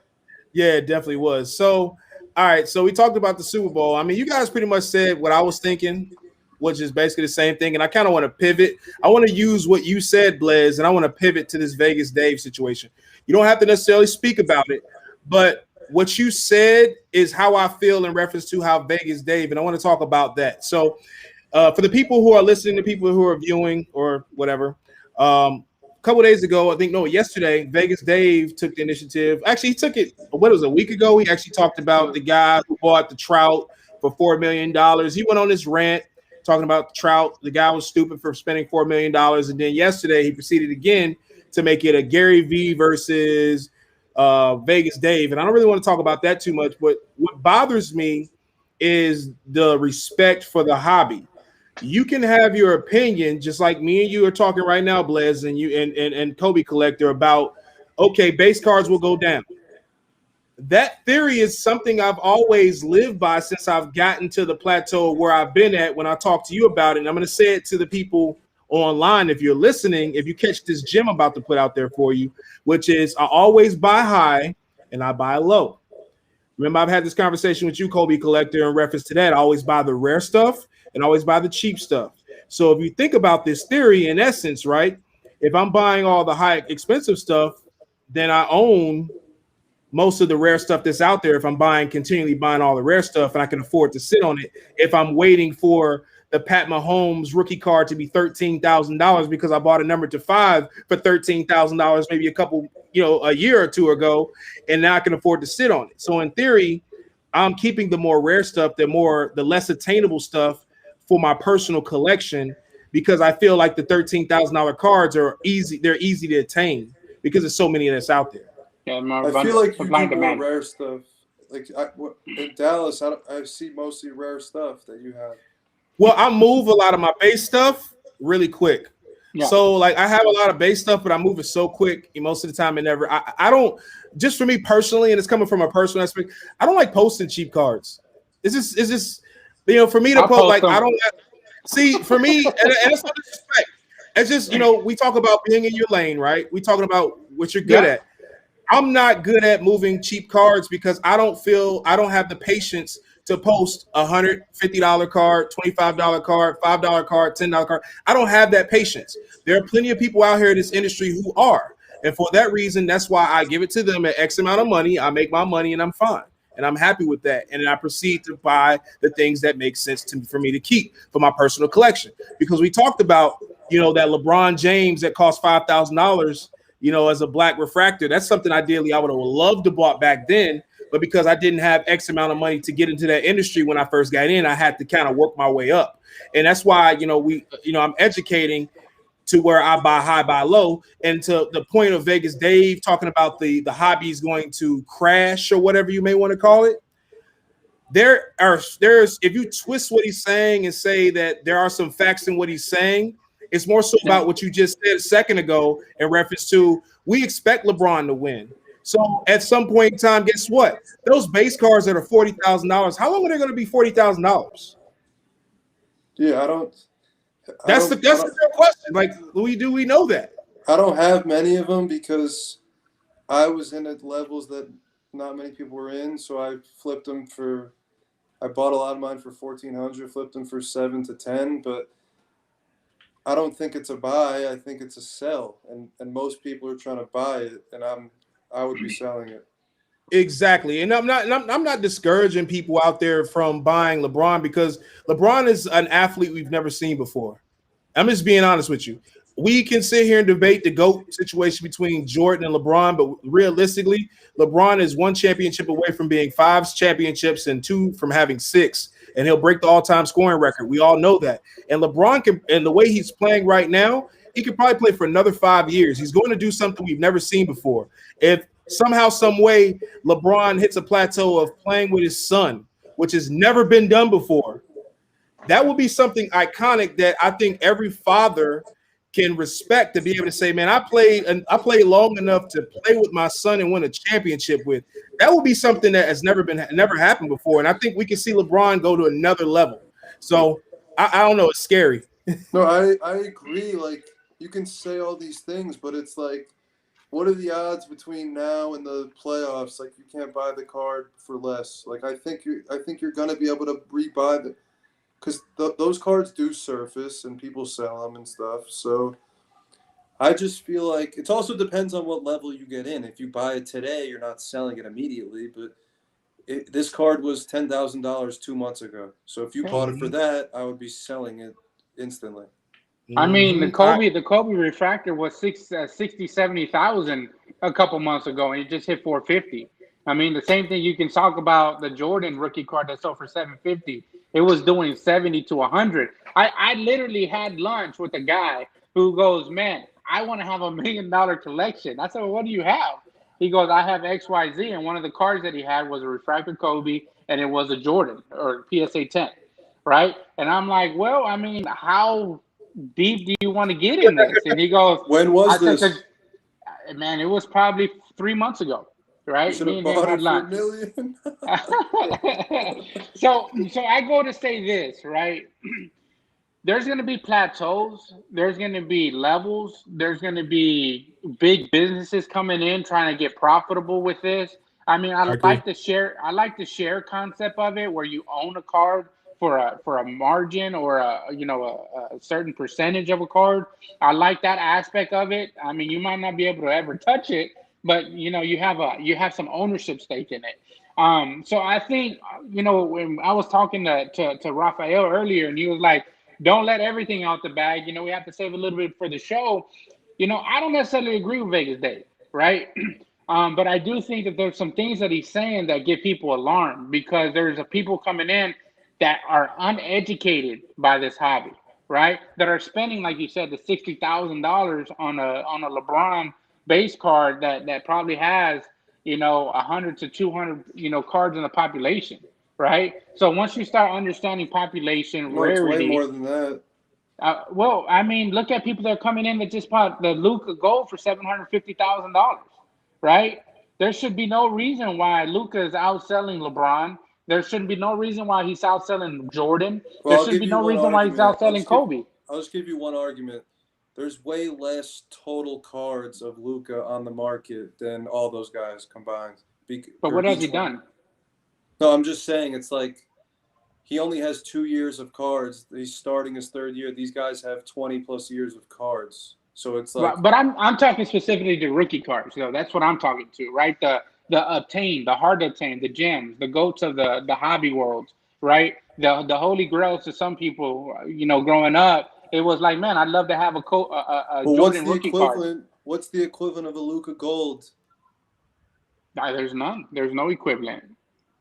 Yeah, it definitely was. So, all right. So we talked about the Super Bowl. I mean, you guys pretty much said what I was thinking, which is basically the same thing. And I kind of want to pivot. I want to use what you said, Blez, and I want to pivot to this Vegas Dave situation. You don't have to necessarily speak about it, but what you said is how I feel in reference to how Vegas Dave, and I want to talk about that. So for the people who are listening, the people who are viewing or whatever, couple days ago, I think yesterday, Vegas Dave took the initiative. Actually, he took it. What was it, a week ago? He actually talked about the guy who bought the Trout for $4 million. He went on this rant talking about the Trout. The guy was stupid for spending $4 million. And then yesterday, he proceeded again to make it a Gary V versus Vegas Dave. And I don't really want to talk about that too much. But what bothers me is the respect for the hobby. You can have your opinion, just like me and you are talking right now, Blez, and you and Kobe Collector, about okay, base cards will go down. That theory is something I've always lived by since I've gotten to the plateau where I've been at when I talk to you about it. And I'm going to say it to the people online. If you're listening, if you catch this gem I'm about to put out there for you, which is I always buy high and I buy low. Remember, I've had this conversation with you, Kobe Collector, in reference to that. I always buy the rare stuff and always buy the cheap stuff. So if you think about this theory, in essence, right, if I'm buying all the high expensive stuff, then I own most of the rare stuff that's out there. If I'm continually buying all the rare stuff and I can afford to sit on it, if I'm waiting for the Pat Mahomes rookie card to be $13,000 because I bought a number to 5 for $13,000, maybe a year or two ago, and now I can afford to sit on it. So in theory, I'm keeping the more rare stuff, the less attainable stuff for my personal collection, because I feel like the $13,000 cards are easy. They're easy to attain because there's so many that's out there. Yeah, I feel like you do more rare stuff. Like in Dallas, I see mostly rare stuff that you have. Well, I move a lot of my base stuff really quick. Yeah. So like I have a lot of base stuff, but I move it so quick. Most of the time, I don't. Just for me personally, and it's coming from a personal aspect, I don't like posting cheap cards. It's just for me to post like them. I don't see for me, and it's no disrespect. It's just we talk about being in your lane, right? We talking about what you're good at. I'm not good at moving cheap cards because I don't have the patience to post $150 card, $25 card, $5 card, $10 card. I don't have that patience. There are plenty of people out here in this industry who are. And for that reason, that's why I give it to them at X amount of money. I make my money and I'm fine. And I'm happy with that. And then I proceed to buy the things that make sense for me to keep for my personal collection. Because we talked about, that LeBron James that cost $5,000, as a black refractor. That's something ideally I would have loved to bought back then. But because I didn't have X amount of money to get into that industry when I first got in, I had to kind of work my way up. And that's why, I'm educating to where I buy high, buy low. And to the point of Vegas Dave talking about the hobby is going to crash or whatever you may want to call it. There's if you twist what he's saying and say that there are some facts in what he's saying, it's more so about what you just said a second ago in reference to we expect LeBron to win. So at some point in time, guess what? Those base cards that are $40,000, how long are they going to be $40,000? Yeah, That's the real question. Like, do we know that? I don't have many of them because I was in at levels that not many people were in. So I flipped them I bought a lot of mine for $1,400, flipped them for $7 to $10, but I don't think it's a buy. I think it's a sell, and most people are trying to buy it, and I would be selling it. Exactly, and I'm not discouraging people out there from buying LeBron because LeBron is an athlete we've never seen before. I'm just being honest with you. We can sit here and debate the GOAT situation between Jordan and LeBron, but realistically, LeBron is 1 championship away from being 5 championships and 2 from having 6. And he'll break the all-time scoring record. We all know that. And LeBron and the way he's playing right now, he could probably play for another 5 years. He's going to do something we've never seen before. If somehow, some way, LeBron hits a plateau of playing with his son, which has never been done before, that will be something iconic that I think every father can respect, to be able to say, man, I played long enough to play with my son and win a championship with. That will be something that has never happened before. And I think we can see LeBron go to another level. So I don't know. It's scary. No, I agree. Like, you can say all these things, but it's like, what are the odds between now and the playoffs? Like, you can't buy the card for less. Like, I think you're going to be able to rebuy the, because those cards do surface and people sell them and stuff. So I just feel like it also depends on what level you get in. If you buy it today, you're not selling it immediately. But this card was $10,000 2 months ago. So if you bought it for that, I would be selling it instantly. I mean, the All right. Kobe refractor was 60, 70,000 a couple months ago, and it just hit 450. I mean, the same thing you can talk about the Jordan rookie card that sold for 750. It was doing 70 to 100. I literally had lunch with a guy who goes, "Man, I want to have $1 million collection." I said, "Well, what do you have?" He goes, "I have XYZ," and one of the cards that he had was a refractor Kobe, and it was a Jordan or PSA 10, right? And I'm like, "Well, I mean, how deep do you want to get in this?" And he goes, When I was said, this? "Cause man, it was probably 3 months ago, You right? should Me have and him bought had it for lunch." $1 million. So I go to say this, right? There's going to be plateaus. There's going to be levels. There's going to be big businesses coming in trying to get profitable with this. I mean, I I agree. like the share. I like the share concept of it, where you own a card for a margin or a certain percentage of a card. I like that aspect of it. I mean, you might not be able to ever touch it, but you have some ownership stake in it. So I think when I was talking to Raphael earlier, and he was like, don't let everything out the bag. We have to save a little bit for the show. I don't necessarily agree with Vegas Day, right? But I do think that there's some things that he's saying that get people alarmed, because there's a people coming in that are uneducated by this hobby, right? That are spending, like you said, the $60,000 on a LeBron base card that probably has 100 to 200 cards in the population, right? So once you start understanding population No, it's way more rarity, than that. well, I mean, look at people that are coming in that just bought the Luka Gold for $750,000, right? There should be no reason why Luka is outselling LeBron. There shouldn't be no reason why he's outselling Jordan. Well, There I'll shouldn't give be you no one reason why he's argument. outselling Kobe. I'll just give you one argument. There's way less total cards of Luca on the market than all those guys combined. But Or what has he each one. done? No, I'm just saying it's like he only has 2 years of cards. He's starting his third year. These guys have 20 plus years of cards. So it's like, But I'm talking specifically to rookie cards, though. That's what I'm talking to, right? The hard to obtain, the gems, the goats of the hobby world, right? The holy grails to some people, growing up, it was like, man, I'd love to have a well, Jordan rookie card. What's the equivalent of a Luca Gold? There's none. There's no equivalent.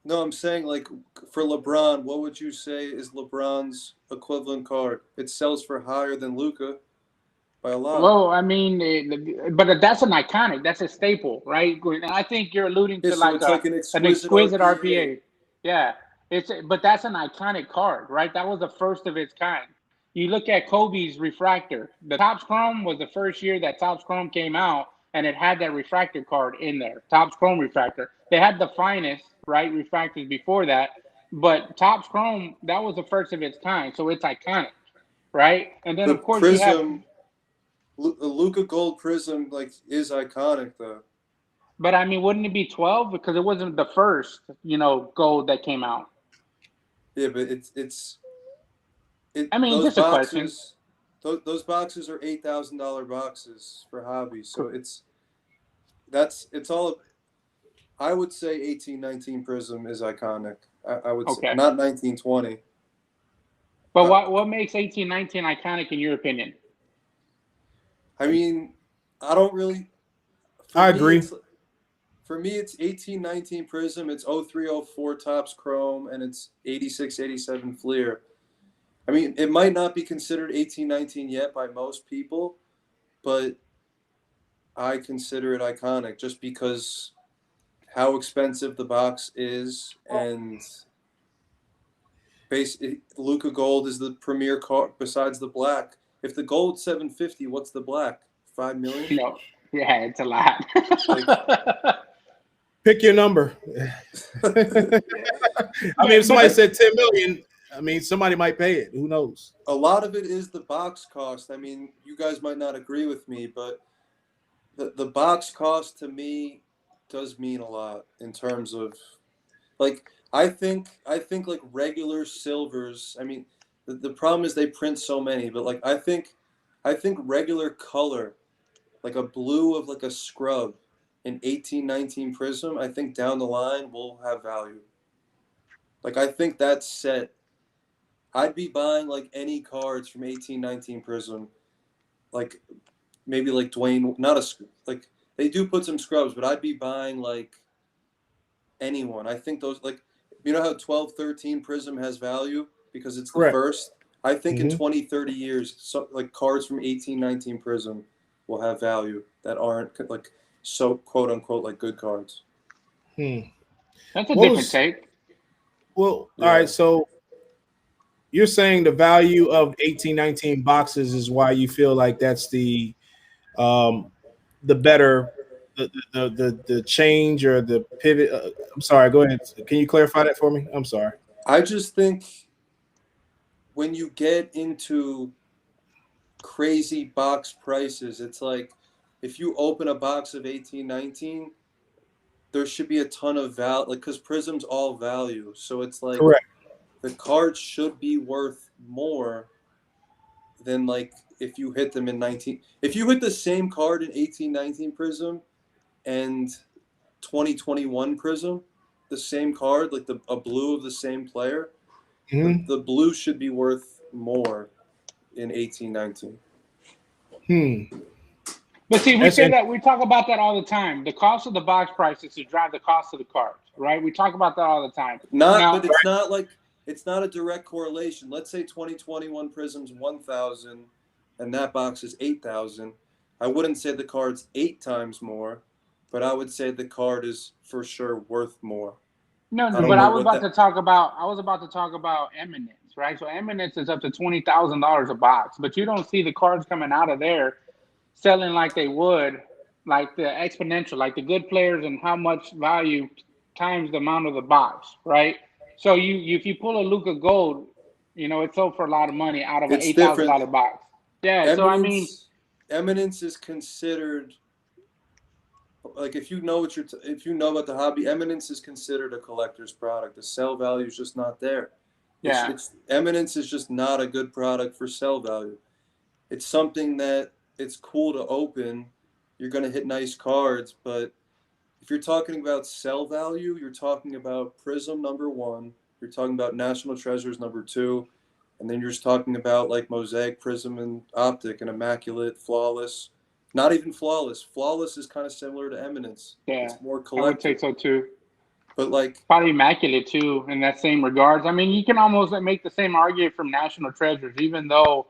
No, I'm saying like for LeBron, what would you say is LeBron's equivalent card? It sells for higher than Luca by a lot. Well, I mean, but that's an iconic. That's a staple, right? And I think you're alluding Yeah, to so like it's like an an exquisite exquisite RPA. RPA. Yeah, but that's an iconic card, right? That was the first of its kind. You look at Kobe's refractor. The Topps Chrome was the first year that Topps Chrome came out, and it had that refractor card in there. Topps Chrome refractor. They had the finest, right, refractors before that, but Topps Chrome, that was the first of its kind, so it's iconic, right? And then The of course you have. The Luca Gold Prism like is iconic though. But I mean, wouldn't it be 12? Because it wasn't the first, gold that came out. Yeah, but I mean, those just a question. boxes, those boxes are $8,000 boxes for hobby. So it's all. I would say 1819 Prism is iconic. I would say Okay. not 1920. But what makes 1819 iconic in your opinion? I mean, I don't really. I agree. For me, it's 1819 Prism. It's 0304 Topps Chrome, and it's 8687 Fleer. I mean, it might not be considered 1819 yet by most people, but I consider it iconic just because how expensive the box is, and Luca Gold is the premier card besides the black. If the gold's 750, what's the black? 5 million? No. Yeah, it's a lot. Pick your number. I mean, if somebody said 10 million, I mean, somebody might pay it. Who knows? A lot of it is the box cost. I mean, you guys might not agree with me, but the box cost to me does mean a lot in terms of like I think like regular silvers. I mean, the problem is they print so many, but like I think regular color, like a blue of like a scrub, an 1819 Prism, I think down the line will have value. Like I think that set, I'd be buying like any cards from 1819 Prism, like maybe like Dwayne. Not a like they do put some scrubs, but I'd be buying like anyone. I think those like how 1213 Prism has value because it's the Correct. first. I think in 20, 30 years, so, like cards from 1819 Prism will have value that aren't like so quote unquote like good cards. That's a different take. Well, all right. So you're saying the value of 1819 boxes is why you feel like that's the better the change or the pivot. I'm sorry. Go ahead. Can you clarify that for me? I'm sorry. I just think when you get into crazy box prices, it's like if you open a box of 1819, there should be a ton of value, like because Prism's all value, so it's like correct. The cards should be worth more than like if you hit them in 19. If you hit the same card in 1819 Prism and 2021 Prism, the same card, like a blue of the same player, the blue should be worth more in 1819. But see, we say that we talk about that all the time. The cost of the box prices to drive the cost of the cards, right? We talk about that all the time. But it's not like it's not a direct correlation. Let's say 2021 Prism's 1,000 and that box is 8,000. I wouldn't say the card's 8 times more, but I would say the card is for sure worth more. No, but I was about to talk about Eminence, right? So Eminence is up to $20,000 a box, but you don't see the cards coming out of there selling like they would, like the exponential, like the good players and how much value times the amount of the box, right? So if you pull a Luka Gold, it's sold for a lot of money out of an $8,000 box. Yeah, Eminence is considered like if you know about the hobby, Eminence is considered a collector's product. The sell value is just not there. Eminence is just not a good product for sell value. It's something that it's cool to open. You're going to hit nice cards, but if you're talking about sell value, you're talking about Prism number 1, you're talking about National Treasures number 2, and then you're just talking about like Mosaic, Prism, and Optic, and Immaculate, Flawless. Not even Flawless. Flawless is kind of similar to Eminence. Yeah, it's more collective. I would say so too. But like probably Immaculate too, in that same regards. I mean, you can almost make the same argument from National Treasures, even though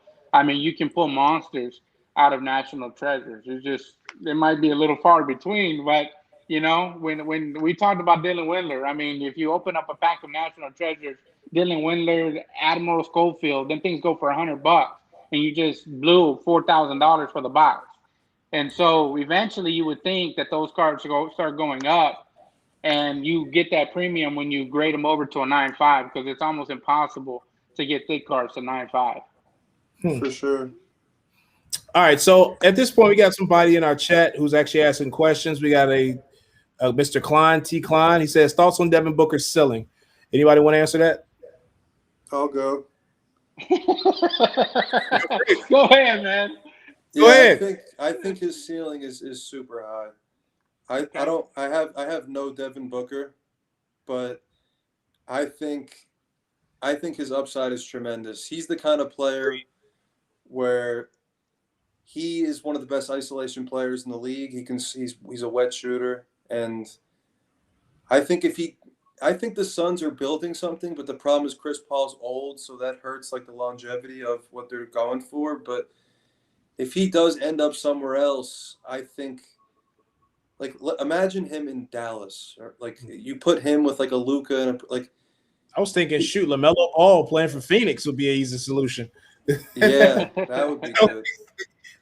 you can pull monsters out of National Treasures. It's just it might be a little far between, but when we talked about Dylan Windler, if you open up a pack of National Treasures, Dylan Windler, Admiral Schofield, then things go for $100, and you just blew $4,000 for the box. And so eventually, you would think that those cards start going up, and you get that premium when you grade them over to a 9.5, because it's almost impossible to get thick cards to 9.5. For sure. All right, so at this point, we got somebody in our chat who's actually asking questions. We got a Mr. Klein, T. Klein. He says, thoughts on Devin Booker's ceiling. Anybody want to answer that? I'll go. Go ahead, man. Go ahead. I think his ceiling is super high. I have no Devin Booker, but I think his upside is tremendous. He's the kind of player where he is one of the best isolation players in the league. He's a wet shooter, and I think the Suns are building something, but the problem is Chris Paul's old, so that hurts like the longevity of what they're going for. But if he does end up somewhere else, I think like imagine him in Dallas, or like you put him with like a Luka and I was thinking LaMelo Ball playing for Phoenix would be an easy solution. Yeah, that would be good.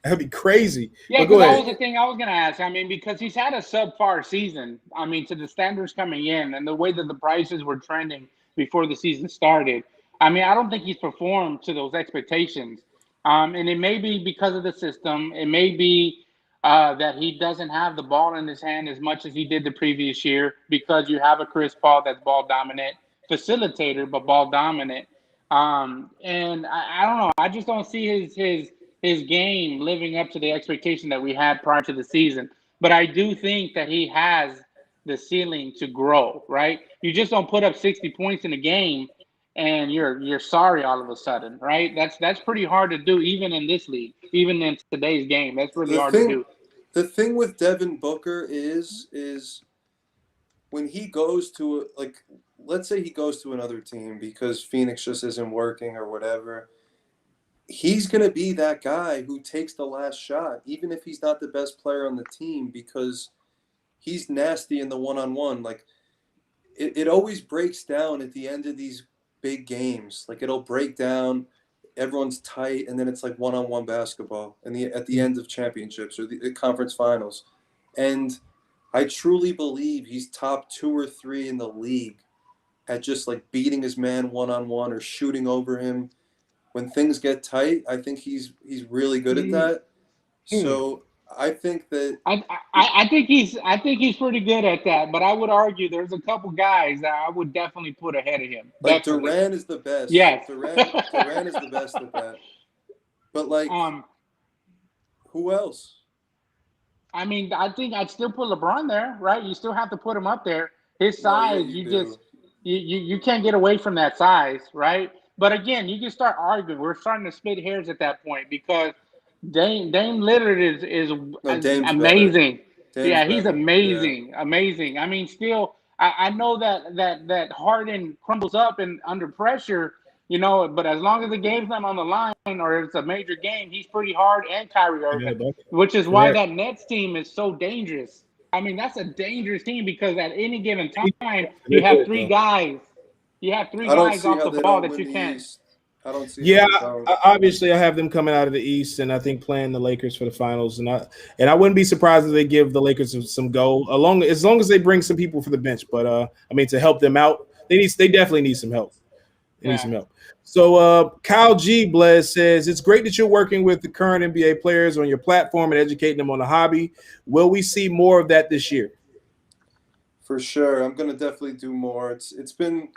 That'd be crazy. Yeah, because that was the thing I was going to ask. Because he's had a subpar season. To the standards coming in and the way that the prices were trending before the season started. I don't think he's performed to those expectations. And it may be because of the system. It may be that he doesn't have the ball in his hand as much as he did the previous year, because you have a Chris Paul that's ball dominant, facilitator, but ball dominant. And I don't know. I just don't see his game living up to the expectation that we had prior to the season. But I do think that he has the ceiling to grow, right? You just don't put up 60 points in a game and you're sorry all of a sudden, right? That's pretty hard to do, even in this league, even in today's game. That's really hard to do. The thing with Devin Booker is when he goes to let's say he goes to another team because Phoenix just isn't working or whatever. He's going to be that guy who takes the last shot, even if he's not the best player on the team, because he's nasty in the one-on-one. Like, it always breaks down at the end of these big games. Like, it'll break down, everyone's tight, and then it's like one-on-one basketball at the end of championships or the conference finals. And I truly believe he's top 2 or 3 in the league at just, like, beating his man one-on-one or shooting over him. When things get tight, I think he's really good at that. So I think that I think he's pretty good at that. But I would argue there's a couple guys that I would definitely put ahead of him. Like Definitely. Durant is the best. Yes. Durant is the best at that. But like, who else? I mean, I think I'd still put LeBron there, right? You still have to put him up there. His size, you can't get away from that size, right? But again, you can start arguing. We're starting to split hairs at that point because Dame Lillard is amazing. He's amazing, amazing. I mean, still, I know that Harden crumbles up and under pressure, but as long as the game's not on the line or it's a major game, he's pretty hard, and Kyrie Irving, which is why that Nets team is so dangerous. I mean, that's a dangerous team because at any given time, you have 3 guys. You have 3 guys off the ball that you can't. I don't see. Yeah, obviously, I have them coming out of the East, and I think playing the Lakers for the finals. And I wouldn't be surprised if they give the Lakers some go, as long as they bring some people for the bench. But I mean, to help them out, they definitely need some help. They need some help. So Kyle G. Blez says it's great that you're working with the current NBA players on your platform and educating them on the hobby. Will we see more of that this year? For sure, I'm gonna definitely do more. It's been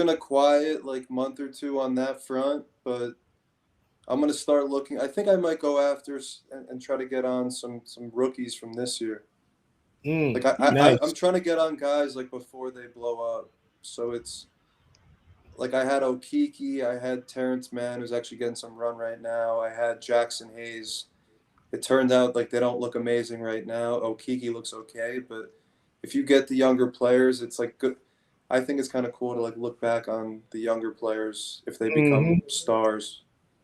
a quiet month or 2 on that front, but I'm going to start looking. I think I might go after and try to get on some rookies from this year. Nice. I'm trying to get on guys before they blow up. So it's I had Okiki, I had Terrence Mann, who's actually getting some run right now. I had Jackson Hayes. It turned out they don't look amazing right now. Okiki looks okay, but if you get the younger players, it's good. I think it's kind of cool to look back on the younger players if they become stars.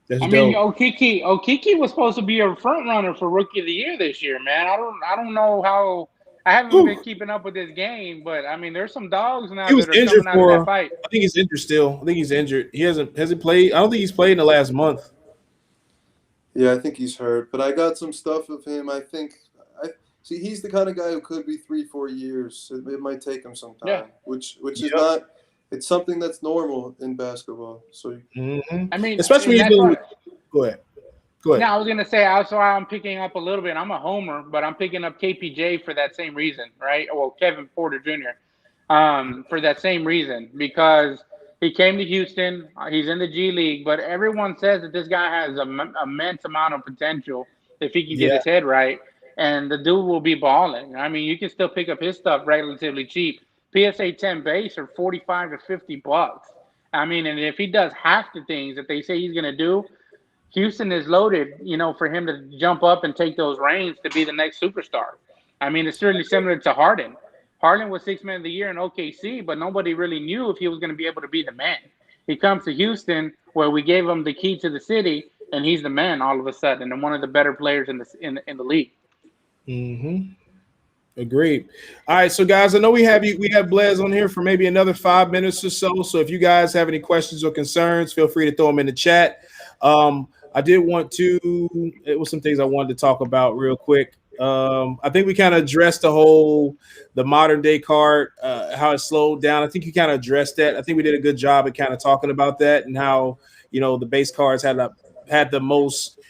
That's dope. Mean, Okiki was supposed to be a front runner for Rookie of the Year this year, man. I don't know how. I haven't been keeping up with this game, but I mean, there's some dogs now that are coming out of that fight. I think he's injured still. I think he's injured. Has he played? I don't think he's played in the last month. Yeah, I think he's hurt. But I got some stuff of him. I think. See, he's the kind of guy who could be 3-4 years. It might take him some time, which is not. It's something that's normal in basketball. So I mean, especially when you go ahead. Yeah, I was gonna say also I'm picking up a little bit. I'm a homer, but I'm picking up KPJ for that same reason, right? Well, Kevin Porter Jr. For that same reason because he came to Houston. He's in the G League, but everyone says that this guy has an immense amount of potential if he can get his head right. And the dude will be balling. I mean, you can still pick up his stuff relatively cheap. PSA 10 base are $45 to $50. I mean, and if he does half the things that they say he's going to do, Houston is loaded, for him to jump up and take those reins to be the next superstar. I mean, it's certainly similar to Harden. Harden was 6th man of the year in OKC, but nobody really knew if he was going to be able to be the man. He comes to Houston where we gave him the key to the city, and he's the man all of a sudden and one of the better players in the league. Agreed. All right, so guys, I know we have Blez on here for maybe another 5 minutes or so. So if you guys have any questions or concerns, feel free to throw them in the chat. It was some things I wanted to talk about real quick. I think we kind of addressed the modern day card, how it slowed down. I think you kind of addressed that. I think we did a good job at kind of talking about that and how, the base cards had the most.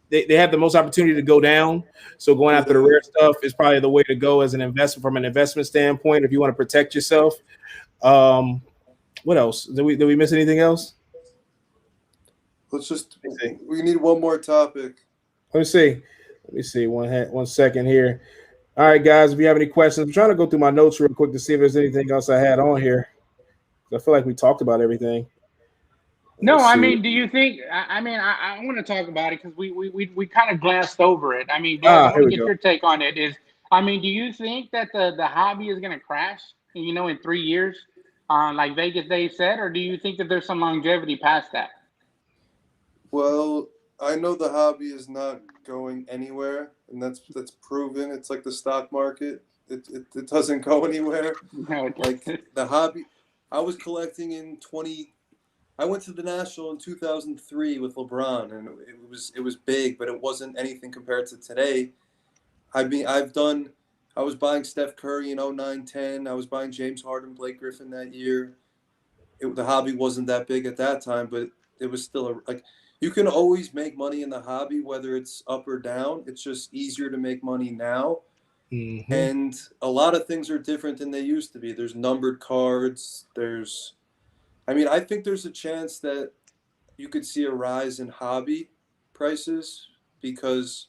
They have the most opportunity to go down. So going after the rare stuff is probably the way to go as an investment from an investment standpoint if you want to protect yourself. What else? Did we miss anything else? We need one more topic. Let me see. One second here. All right, guys, if you have any questions, I'm trying to go through my notes real quick to see if there's anything else I had on here. I feel like we talked about everything. No, Let's I see. mean, do you think? I want to talk about it because we kind of glanced over it. I mean, Dev, I want Here to we get go. your take on it. I mean, do you think that the hobby is going to crash? In 3 years, like Vegas Dave said, or do you think that there's some longevity past that? Well, I know the hobby is not going anywhere, and that's proven. It's like the stock market. It doesn't go anywhere. No, it Like doesn't. the hobby, I was collecting in 20. I went to the National in 2003 with LeBron, and it was big, but it wasn't anything compared to today. I mean, I was buying Steph Curry in 09, 10. I was buying James Harden, Blake Griffin that year. The hobby wasn't that big at that time, but it was still like you can always make money in the hobby, whether it's up or down. It's just easier to make money now. Mm-hmm. And a lot of things are different than they used to be. There's numbered cards. I mean, I think there's a chance that you could see a rise in hobby prices because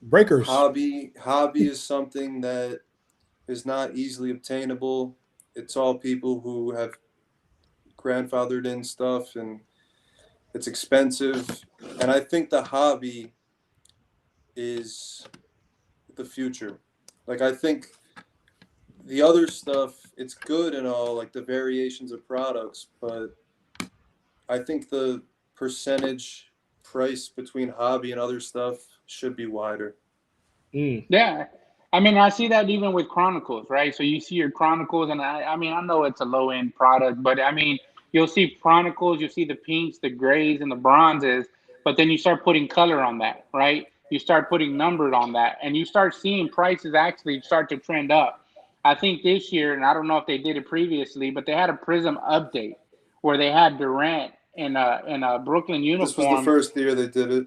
Breakers. hobby is something that is not easily obtainable. It's all people who have grandfathered in stuff, and it's expensive. And I think the hobby is the future. Like I think the other stuff, it's good and all, like the variations of products, but I think the percentage price between hobby and other stuff should be wider. Mm. Yeah. I mean, I see that even with Chronicles, right? So you see your Chronicles, and I mean, I know it's a low end product, but I mean, you'll see Chronicles, you see the pinks, the grays, and the bronzes, but then you start putting color on that, right? You start putting numbered on that, and you start seeing prices actually start to trend up. I think this year, and I don't know if they did it previously, but they had a Prism update where they had Durant in a Brooklyn This was the uniform. first year they did it.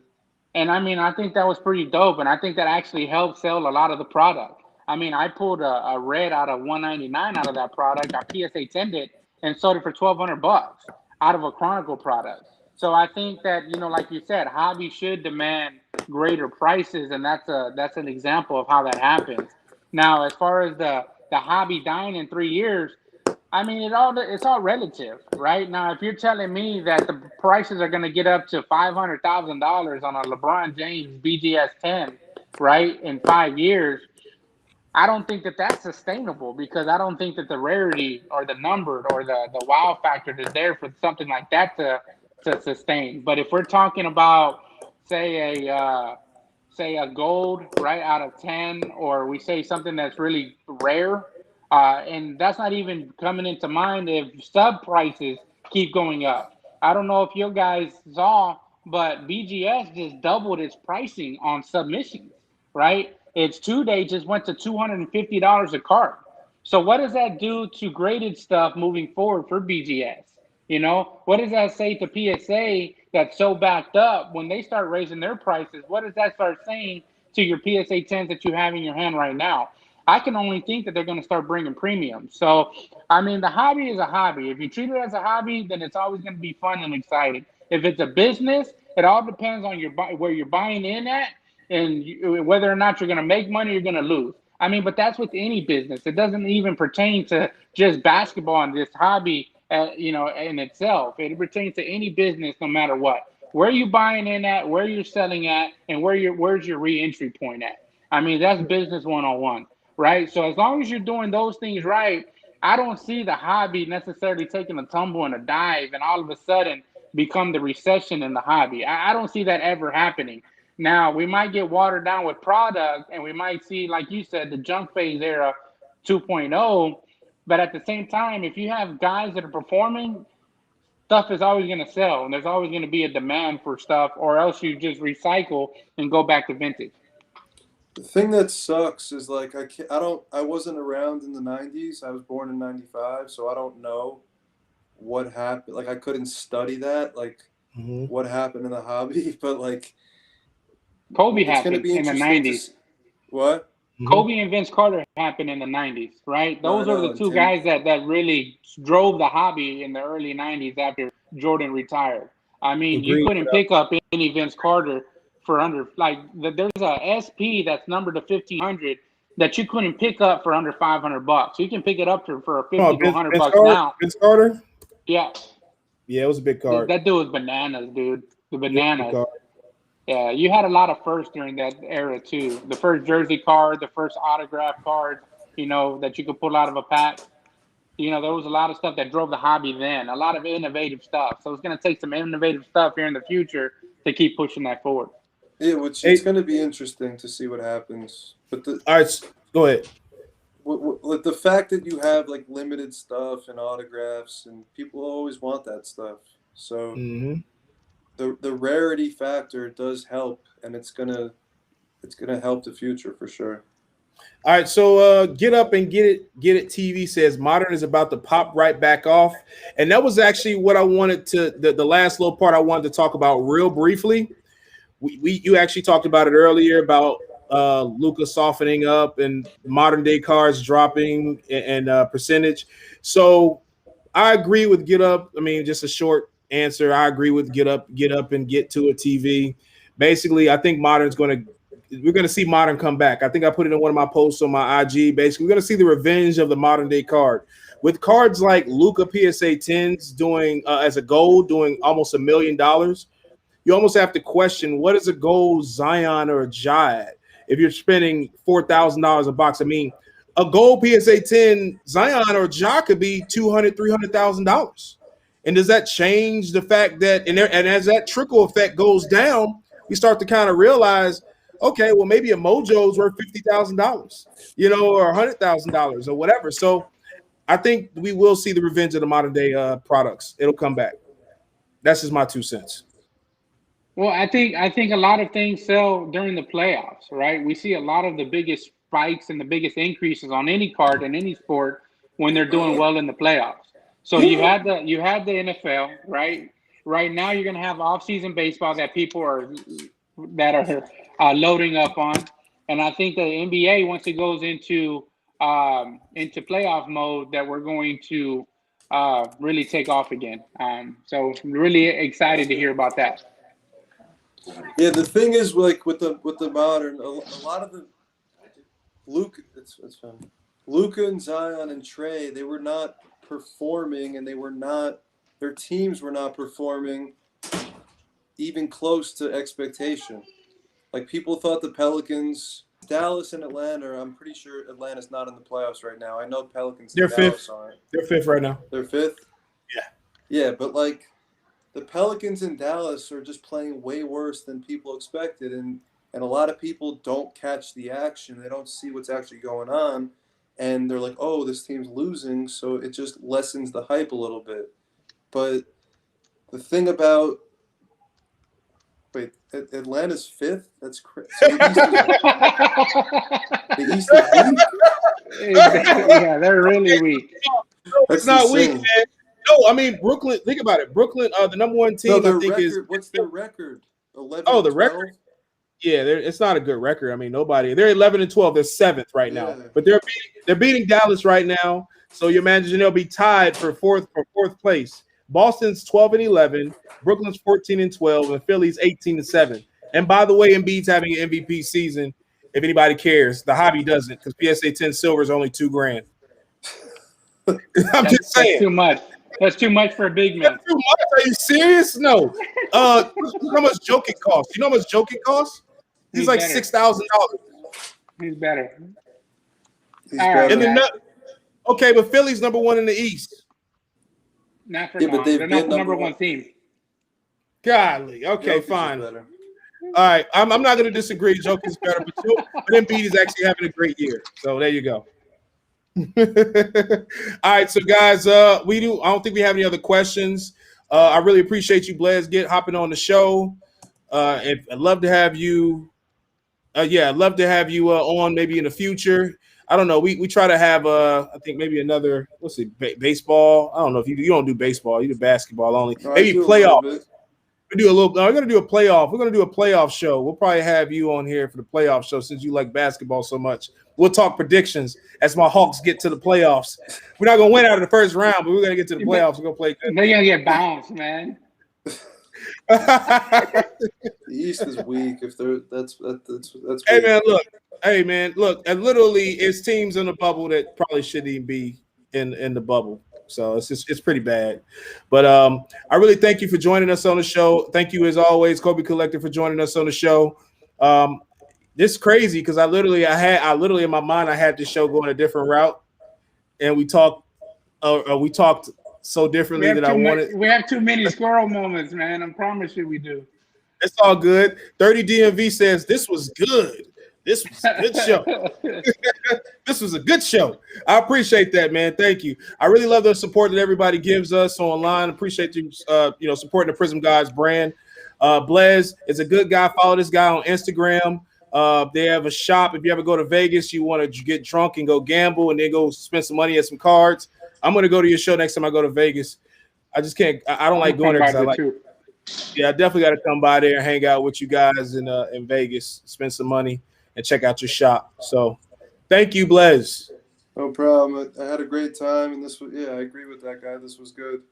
And I mean, I think that was pretty dope, and I think that actually helped sell a lot of the product. I mean, I pulled a red out of 199 out of that product. I PSA 10'd it and sold it for 1,200 bucks out of a Chronicle product. So I think that like you said, hobby should demand greater prices, and that's an example of how that happens. Now, as far as the hobby dying in 3 years, I mean, it's all relative, right? Now, if you're telling me that the prices are going to get up to $500,000 on a LeBron James BGS 10, right, in 5 years, I don't think that that's sustainable because I don't think that the rarity or the numbered or the wow factor is there for something like that to sustain. But if we're talking about say a gold right out of 10, or we say something that's really rare, and that's not even coming into mind if sub prices keep going up. I don't know if you guys saw, but BGS just doubled its pricing on submissions, right? Its 2 day just went to $250 a cart. So what does that do to graded stuff moving forward for BGS? What does that say to PSA that's so backed up when they start raising their prices? What does that start saying to your PSA 10s that you have in your hand right now? I can only think that they're going to start bringing premiums. So, I mean, the hobby is a hobby. If you treat it as a hobby, then it's always going to be fun and exciting. If it's a business, it all depends on where you're buying in at, and whether or not you're going to make money, you're going to lose. I mean, but that's with any business. It doesn't even pertain to just basketball and this hobby, in itself. It pertains to any business, no matter what. Where are you buying in at, where you're selling at, and where's your re-entry point at? I mean, that's business 101, right? So as long as you're doing those things right, I don't see the hobby necessarily taking a tumble and a dive and all of a sudden become the recession in the hobby. I don't see that ever happening. Now, we might get watered down with product, and we might see, like you said, the junk phase era 2.0. But at the same time, if you have guys that are performing, stuff is always going to sell, and there's always going to be a demand for stuff, or else you just recycle and go back to vintage. The thing that sucks is like I wasn't around in the 90s. I was born in 95, so I don't know what happened. Like I couldn't study that, like what happened in the hobby, but like Kobe it's going to happened be in the interesting to 90s. see. What? Kobe and Vince Carter happened in the 90s, right? No, I Those are know. the And two Tim, guys that drove the hobby in the early 90s after Jordan retired. I mean, you Agreed. couldn't pick up any Vince Carter for under, like, there's a SP that's numbered to 1,500 that you couldn't pick up for under $500. You can pick it up for a 50 Oh, to $100 Carter, now. Vince Carter? Yeah. Yeah, it was a big card. That dude was bananas, dude. The bananas. Yeah, Yeah, you had a lot of firsts during that era too. The first jersey card, the first autograph card, that you could pull out of a pack. There was a lot of stuff that drove the hobby then. A lot of innovative stuff. So it's going to take some innovative stuff here in the future to keep pushing that forward. Yeah, it's going to be interesting to see what happens. But all right, go ahead. Like the fact that you have like limited stuff and autographs, and people always want that stuff. So the rarity factor does help, and it's gonna help the future for sure. All right, so Get Up and Get It TV says Modern is about to pop right back off, and that was actually what I wanted to the last little part I wanted to talk about real briefly. You actually talked about it earlier about Luka softening up and modern day cards dropping and percentage. So I agree with Get Up. I mean, just a short answer. I agree with Get Up and Get to a TV. Basically, I think we're going to see Modern come back. I think I put it in one of my posts on my IG. Basically, we're going to see the revenge of the modern day card. With cards like Luka PSA 10s doing as a gold, doing almost $1 million, you almost have to question what is a gold Zion or a Ja if you're spending $4,000 a box. I mean, a gold PSA 10 Zion or Ja could be $200,000, $300,000. And does that change the fact that and as that trickle effect goes down, we start to kind of realize, okay, well, maybe a Mojo's worth $50,000, or $100,000 or whatever. So I think we will see the revenge of the modern day products. It'll come back. That's just my 2 cents. Well, I think a lot of things sell during the playoffs, right? We see a lot of the biggest spikes and the biggest increases on any card in any sport when they're doing well in the playoffs. So you had the NFL, right? Right now you're going to have off-season baseball that people are loading up on, and I think the NBA, once it goes into playoff mode, that we're going to really take off again. So really excited to hear about that. Yeah, the thing is, like with the modern, a lot of the Luka and Zion and Trey, they were not performing, and their teams were not performing even close to expectation. Like people thought the Pelicans, Dallas and Atlanta. I'm pretty sure Atlanta's not in the playoffs right now. I know Pelicans. They're fifth. They're fifth right now. They're fifth. Yeah. Yeah, but like the Pelicans in Dallas are just playing way worse than people expected, and a lot of people don't catch the action. They don't see what's actually going on, and they're like, "Oh, this team's losing," so it just lessens the hype a little bit. But the thing about Atlanta's fifth? That's crazy. So the East is weak? Yeah, they're really weak. No, it's not weak, man. No, I mean Brooklyn. Think about it. Brooklyn, the number one team. No, their I think record, is what's their record? 11. Oh, the 12? record. Yeah, it's not a good record. I mean, nobody. They're 11-12. They're seventh right now, but they're beating Dallas right now. So you imagine they'll be tied for fourth place. Boston's 12-11, Brooklyn's 14-12, and Philly's 18-7. And by the way, Embiid's having an MVP season. If anybody cares, the hobby doesn't, because PSA 10 silver is only $2,000. I'm just saying. That's too much. That's too much for a big man. That's too much. Are you serious? No. How much Jokic costs? You know how much Jokic costs? He's like $6,000. He's better. And then, okay, but Philly's number one in the East. Not for long. They're not the number one team. Golly. Okay, fine. All right. I'm not going to disagree. Jokic's better, but Embiid is actually having a great year. So there you go. All right, so guys, I don't think we have any other questions. I really appreciate you, Blez, hopping on the show. And I'd love to have you. I'd love to have you on maybe in the future. I don't know. We try to have I think maybe another. Let's see, baseball. I don't know if you don't do baseball. You do basketball only. No, maybe playoffs. We do a little. We're gonna do a playoff. We're gonna do a playoff show. We'll probably have you on here for the playoff show since you like basketball so much. We'll talk predictions as my Hawks get to the playoffs. We're not gonna win out of the first round, but we're gonna get to the playoffs. We're gonna play good. They're gonna get bounced, man. The East is weak. If that's hey man, look, Hey, man, look, and literally, it's teams in the bubble that probably shouldn't even be in the bubble. So it's pretty bad. But I really thank you for joining us on the show. Thank you, as always, Kobe Collector, for joining us on the show. This is crazy because I literally in my mind I had this show going a different route, and we talked so differently that I wanted. We have too many squirrel moments, man. I promise you, we do. It's all good. 30 DMV says this was good. This was a good show. This was a good show. I appreciate that, man. Thank you. I really love the support that everybody gives us online. Appreciate you, supporting the Prism Guys brand. Blez is a good guy. Follow this guy on Instagram. They have a shop. If you ever go to Vegas, you want to get drunk and go gamble and then go spend some money at some cards. I'm going to go to your show next time I go to Vegas. I just can't. I don't like going there because I like. Yeah, I definitely got to come by there and hang out with you guys in Vegas, spend some money, and check out your shop. So, thank you, Blez. No problem. I had a great time, and I agree with that guy. This was good.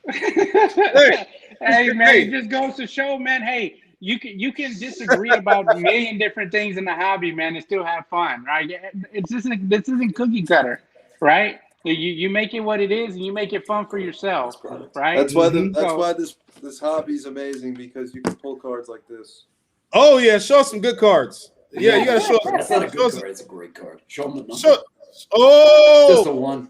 Hey, man, it just goes to show, man. Hey, you can disagree about a million different things in the hobby, man, and still have fun, right? This isn't cookie cutter, right? You make it what it is, and you make it fun for yourself, right? That's why this hobby is amazing, because you can pull cards like this. Oh yeah, show us some good cards. Yeah, you gotta show us. That's not a good card. It's a great card. Show them the number. Just a 1.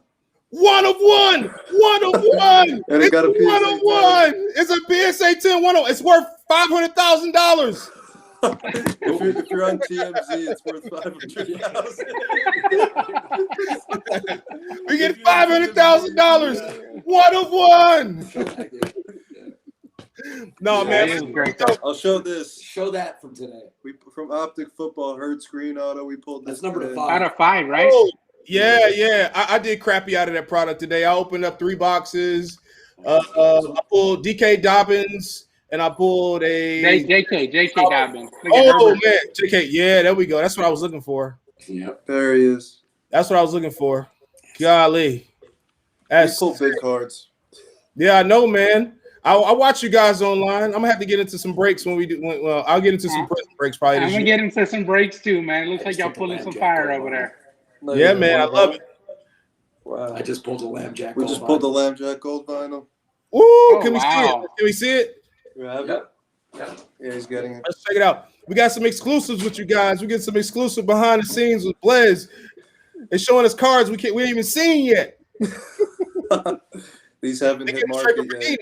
1 of 1. 1 of 1. And it got a 1 of 1. It's a PSA 10 1. It's worth $500,000. If you're on TMZ, it's worth $500,000. We get $500,000. 1 of 1. No, man. I'll show this. Show that from today. From Optic Football, Herd Screen Auto. We pulled this. That's number 5. Out of 5, right? Oh, yeah. I did crappy out of that product today. I opened up 3 boxes. I pulled DK Dobbins, and I pulled a JK Dobbins. Oh man, JK. Yeah, there we go. That's what I was looking for. Yep. There he is. That's what I was looking for. Golly. We pull big cards. Yeah, I know, man. I watch you guys online. I'm gonna have to get into some breaks when we do. Well, I'll get into some breaks probably. I'm gonna get into some breaks too, man. It looks like y'all pulling some fire over there. Yeah, man, I love it. Wow. I just pulled a Lamb Jack. We just pulled the Lamb Jack Gold vinyl. Ooh, can we see it? Can we see it? Yeah, he's getting it. Let's check it out. We got some exclusives with you guys. We get some exclusive behind the scenes with Blez. They're showing us cards we ain't even seen yet. These haven't hit market yet.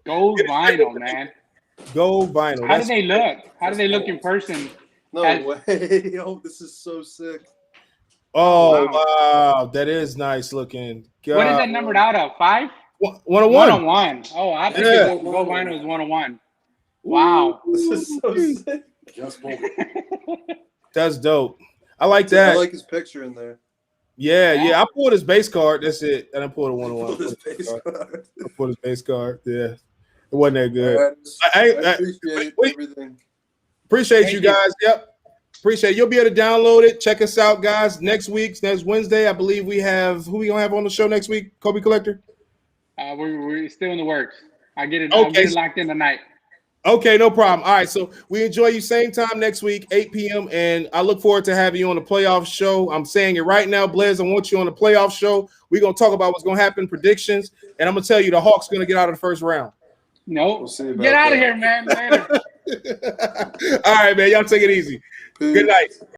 Gold vinyl, man. Gold vinyl. How do they look? How do they look in person? No way. Oh, this is so sick. Oh, wow. That is nice looking. God. What is that numbered out of? 5? 1 of 1. 1 of 1. Oh, I think gold vinyl is 1 of 1. Wow. This is so sick. Just pulled. That's dope. I like that. I like his picture in there. Yeah. I pulled his base card. That's it. And I pulled a 1 of 1. I pulled his base card. Yeah. It wasn't that good. Right. I appreciate everything. Appreciate you guys. Yep. Appreciate it. You'll be able to download it. Check us out, guys. Next Wednesday, I believe we have who we gonna have on the show next week? Kobe Collector. We're still in the works. I'll get it locked in tonight. Okay, no problem. All right, so we enjoy you same time next week, 8 p.m. And I look forward to having you on the playoff show. I'm saying it right now, Blez. I want you on the playoff show. We're gonna talk about what's gonna happen, predictions, and I'm gonna tell you the Hawks gonna get out of the first round. No, get out of here, man. Later. All right, man. Y'all take it easy. Peace. Good night.